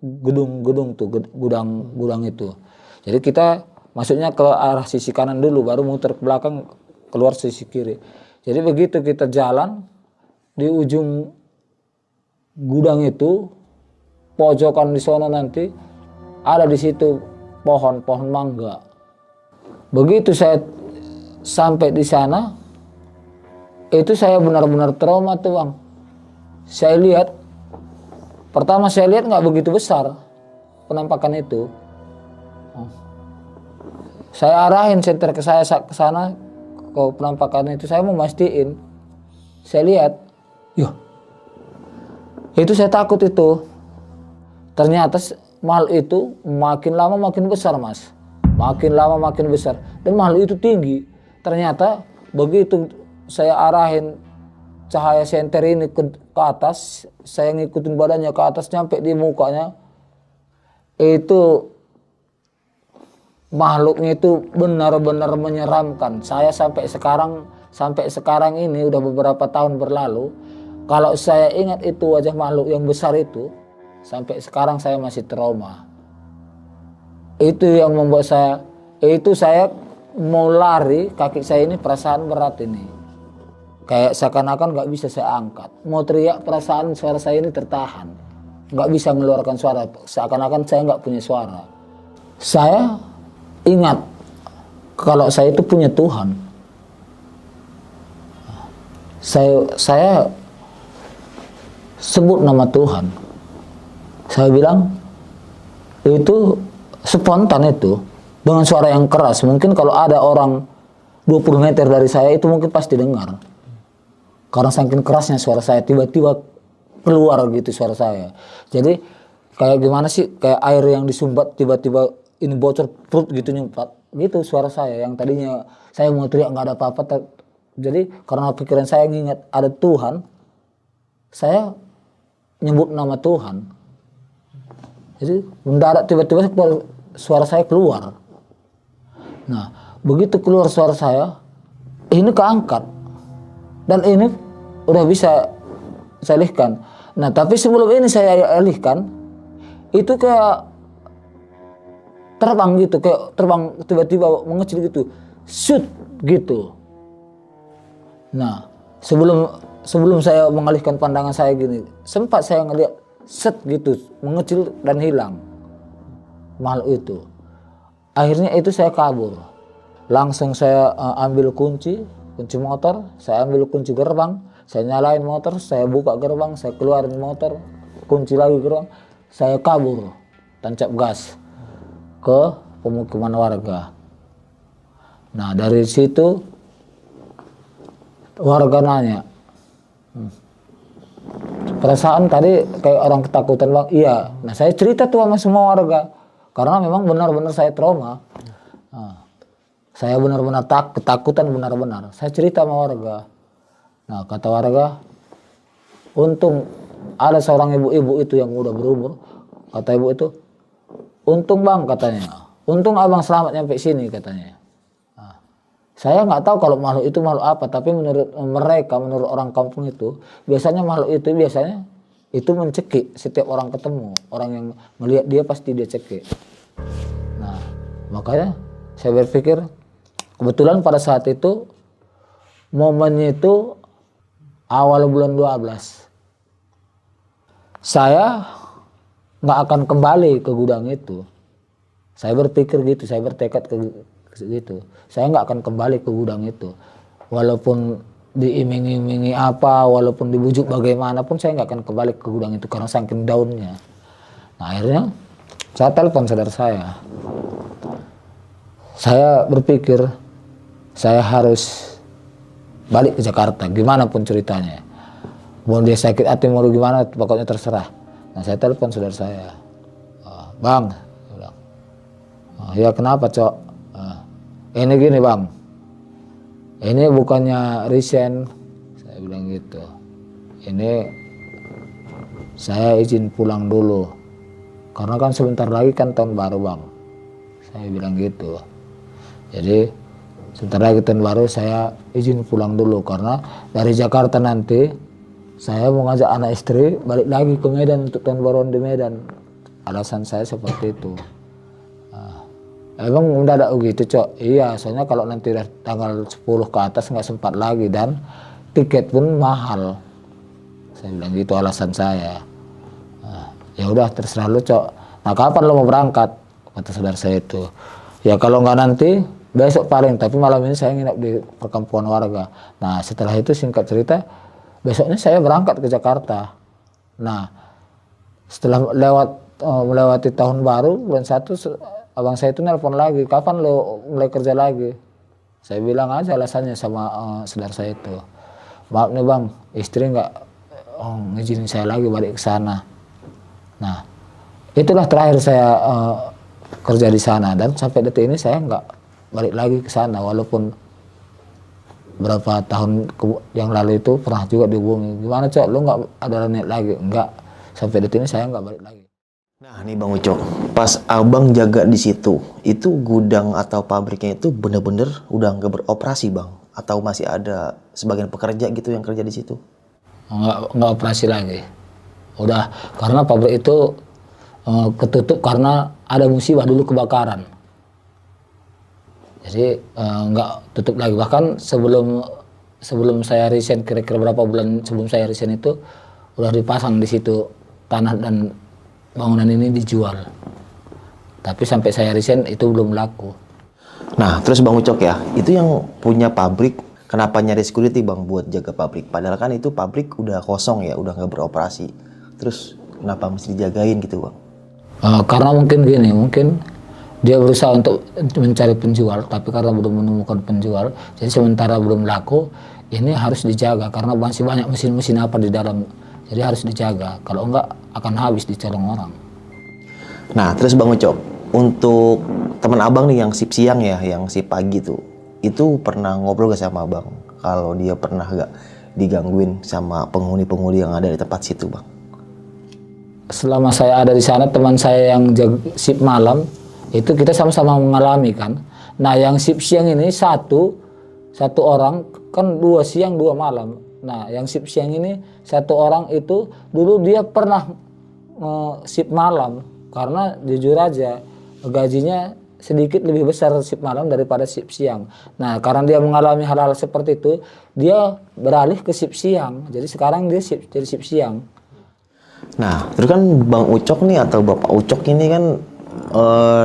gedung tuh, gudang itu. Jadi kita masuknya ke arah sisi kanan dulu, baru muter ke belakang keluar sisi kiri. Jadi begitu kita jalan di ujung gudang itu, pojokan di sana nanti ada di situ pohon mangga. Begitu saya sampai di sana, itu saya benar-benar trauma tuh Bang. Saya lihat, pertama saya lihat nggak begitu besar penampakan itu. Saya arahin senter ke sana, ke penampakan itu, saya mau mastiin. Saya lihat, itu saya takut itu. Ternyata makhluk itu makin lama makin besar Mas. Makin lama makin besar. Dan makhluk itu tinggi. Ternyata begitu saya arahin cahaya senter ini ke atas, saya ngikutin badannya ke atas nyampe di mukanya, itu makhluknya itu benar-benar menyeramkan. Saya sampai sekarang ini udah beberapa tahun berlalu, kalau saya ingat itu wajah makhluk yang besar itu, sampai sekarang saya masih trauma. Itu yang membuat saya mau lari, kaki saya ini perasaan berat ini, kayak seakan-akan nggak bisa saya angkat. Mau teriak, perasaan suara saya ini tertahan, nggak bisa mengeluarkan suara, seakan-akan saya nggak punya suara. Saya ingat kalau saya itu punya Tuhan. Saya sebut nama Tuhan. Saya bilang itu spontan itu dengan suara yang keras. Mungkin kalau ada orang 20 meter dari saya itu mungkin pasti dengar. Karena saking kerasnya suara saya, tiba-tiba keluar gitu suara saya. Jadi kayak gimana sih, kayak air yang disumbat tiba-tiba ini bocor perut gitu nyempat gitu suara saya, yang tadinya saya mau teriak nggak ada apa-apa. Jadi karena pikiran saya ngingat ada Tuhan, saya nyebut nama Tuhan. Jadi mendadak tiba-tiba suara saya keluar. Nah begitu keluar suara saya, ini keangkat dan ini udah bisa saya alihkan. Nah tapi sebelum ini saya alihkan, itu kayak terbang gitu, kayak terbang tiba-tiba mengecil gitu, shoot gitu. Nah sebelum saya mengalihkan pandangan saya gini, sempat saya ngeliat set gitu mengecil dan hilang makhluk itu. Akhirnya itu saya kabur, langsung saya ambil kunci motor, saya ambil kunci gerbang, saya nyalain motor, saya buka gerbang, saya keluarin motor, kunci lagi gerbang, saya kabur tancap gas ke pemukiman warga. Nah dari situ warga nanya, perasaan tadi kayak orang ketakutan bang. Iya. Nah saya cerita tuh sama semua warga karena memang benar-benar saya trauma. Nah, saya benar-benar ketakutan benar-benar. Saya cerita sama warga. Nah kata warga, untung ada seorang ibu-ibu itu yang udah berumur. Kata ibu itu, untung bang katanya. Untung abang selamat nyampe sini katanya. Nah, saya nggak tahu kalau makhluk itu makhluk apa. Tapi menurut mereka, menurut orang kampung itu, biasanya makhluk itu biasanya itu mencekik setiap orang ketemu. Orang yang melihat dia pasti dia cekik. Nah makanya saya berpikir, kebetulan pada saat itu momennya itu awal bulan 12. Saya nggak akan kembali ke gudang itu. Saya berpikir gitu, saya bertekad ke gitu. Saya nggak akan kembali ke gudang itu. Walaupun diiming-imingi apa, walaupun dibujuk bagaimanapun, saya nggak akan kembali ke gudang itu karena saking daunnya. Nah akhirnya saya telepon saudara saya. Saya berpikir saya harus balik ke Jakarta, gimana pun ceritanya. Mau dia sakit hati mau gimana, pokoknya terserah. Nah saya telepon saudara saya, bang, saya bilang, ya kenapa cok? Ini gini bang, ini bukannya resign, saya bilang gitu. Ini saya izin pulang dulu, karena kan sebentar lagi kan tahun baru bang, saya bilang gitu. Jadi sebentar lagi tahun baru saya izin pulang dulu karena dari Jakarta nanti saya mau ngajak anak istri balik lagi ke Medan untuk tahun baruan di Medan. Alasan saya seperti itu. Emang mendadak begitu cok? Iya, soalnya kalau nanti tanggal 10 ke atas nggak sempat lagi dan tiket pun mahal. Saya bilang gitu alasan saya. Ya udah terserah lu cok. Nah kapan lo mau berangkat? Kata saudara saya itu. Ya kalau nggak nanti besok paling, tapi malam ini saya nginap di perkampungan warga. Nah setelah itu singkat cerita, besoknya saya berangkat ke Jakarta. Nah setelah melewati tahun baru bulan 1, abang saya itu nelpon lagi, kapan lo mulai kerja lagi? Saya bilang aja alasannya sama saudara saya itu, maaf nih bang, istri nggak ngizinin saya lagi balik ke sana. Nah itulah terakhir saya kerja di sana dan sampai detik ini saya nggak balik lagi ke sana, walaupun berapa tahun yang lalu itu pernah juga dihubungi, gimana cok lu nggak ada niat lagi? Enggak, sampai detik ini saya nggak balik lagi. Nah nih Bang Ucok, pas abang jaga di situ, itu gudang atau pabriknya itu bener-bener udah nggak beroperasi bang? Atau masih ada sebagian pekerja gitu yang kerja di situ? Nggak operasi lagi, udah, karena pabrik itu ketutup karena ada musibah dulu kebakaran. Jadi nggak tutup lagi. Bahkan sebelum saya resign, kira-kira berapa bulan sebelum saya resign itu udah dipasang di situ tanah dan bangunan ini dijual. Tapi sampai saya resign itu belum laku. Nah terus Bang Ucok ya, itu yang punya pabrik kenapa nyari security bang buat jaga pabrik? Padahal kan itu pabrik udah kosong ya, udah nggak beroperasi. Terus kenapa mesti dijagain gitu bang? Karena mungkin gini, mungkin dia berusaha untuk mencari penjual, tapi karena belum menemukan penjual, jadi sementara belum laku, ini harus dijaga karena masih banyak mesin-mesin apa di dalam, jadi harus dijaga. Kalau enggak akan habis dicolong orang. Nah terus Bang Ucok, untuk teman abang nih yang sip siang ya, yang sip pagi tuh, itu pernah ngobrol gak sama abang? Kalau dia pernah gak digangguin sama penghuni-penghuni yang ada di tempat situ bang? Selama saya ada di sana, teman saya yang sip malam itu kita sama-sama mengalami kan. Nah yang sip siang ini satu orang kan 2 siang 2 malam. Nah yang sip siang ini 1 orang itu dulu dia pernah sip malam, karena jujur aja gajinya sedikit lebih besar sip malam daripada sip siang. Nah karena dia mengalami hal-hal seperti itu, dia beralih ke sip siang. Jadi sekarang dia jadi sip siang. Nah terus kan Bang Ucok nih atau Bapak Ucok ini kan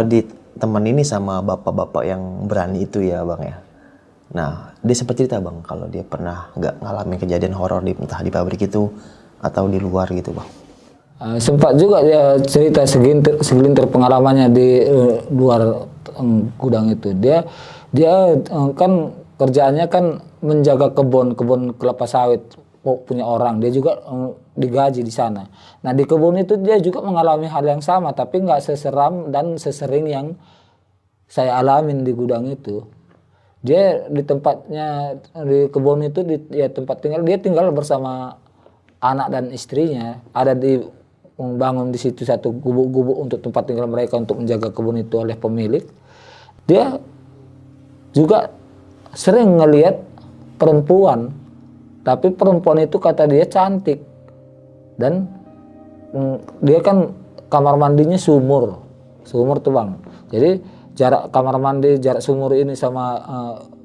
ditemenin ini sama bapak-bapak yang berani itu ya bang ya. Nah dia sempat cerita bang kalau dia pernah nggak ngalamin kejadian horor entah di pabrik itu atau di luar gitu bang. Sempat juga dia cerita segelintir pengalamannya di luar gudang itu. Dia Dia kan kerjaannya kan menjaga kebun kelapa sawit punya orang. Dia juga digaji di sana. Nah di kebun itu dia juga mengalami hal yang sama, tapi nggak seseram dan sesering yang saya alamin di gudang itu. Dia di tempatnya di kebun itu ya tempat tinggal, dia tinggal bersama anak dan istrinya. Ada di membangun di situ satu gubuk-gubuk untuk tempat tinggal mereka untuk menjaga kebun itu oleh pemilik. Dia juga sering ngelihat perempuan, tapi perempuan itu kata dia cantik, dan dia kan kamar mandinya sumur tuh bang. Jadi jarak kamar mandi, jarak sumur ini sama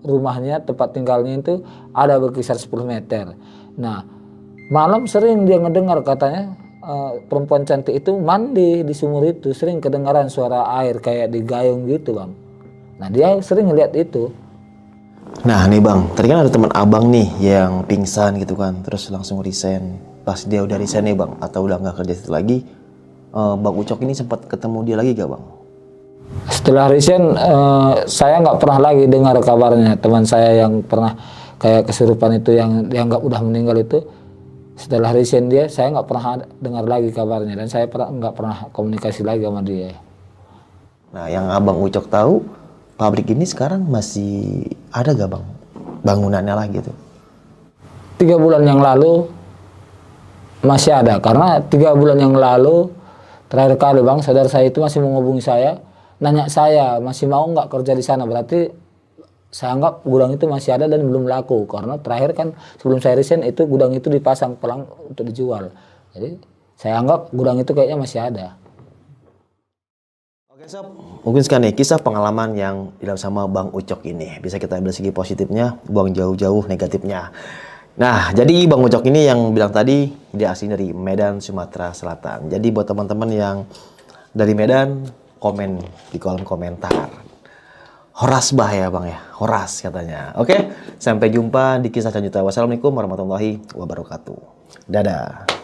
rumahnya, tempat tinggalnya itu ada berkisar 10 meter. Nah malam sering dia ngedengar katanya perempuan cantik itu mandi di sumur itu, sering kedengaran suara air kayak digayung gitu bang. Nah dia sering ngeliat itu. Nah nih bang, tadi kan ada teman abang nih yang pingsan gitu kan, terus langsung resign. Pas dia udah resign nih bang, atau udah nggak kerja situ lagi, Bang Ucok ini sempat ketemu dia lagi gak bang? Setelah resign, saya nggak pernah lagi dengar kabarnya. Teman saya yang pernah kayak kesurupan itu, yang dianggap udah meninggal itu, setelah resign dia, saya nggak pernah dengar lagi kabarnya, dan saya nggak pernah komunikasi lagi sama dia. Nah yang abang Ucok tahu, pabrik ini sekarang masih ada gak bang bangunannya lagi tuh? 3 bulan yang lalu masih ada, karena 3 bulan yang lalu terakhir kali bang, saudara saya itu masih menghubungi saya, nanya saya masih mau nggak kerja di sana. Berarti saya anggap gudang itu masih ada dan belum laku, karena terakhir kan sebelum saya resign itu gudang itu dipasang pelang untuk dijual. Jadi saya anggap gudang itu kayaknya masih ada. Oke sob, mungkin sekarang nih kisah pengalaman yang dialami sama Bang Ucok ini. Bisa kita ambil segi positifnya, buang jauh-jauh negatifnya. Nah, jadi Bang Ucok ini yang bilang tadi, dia asli dari Medan, Sumatera Selatan. Jadi buat teman-teman yang dari Medan, komen di kolom komentar. Horas bahaya bang ya, horas katanya. Oke, sampai jumpa di kisah selanjutnya. Wassalamualaikum warahmatullahi wabarakatuh. Dadah.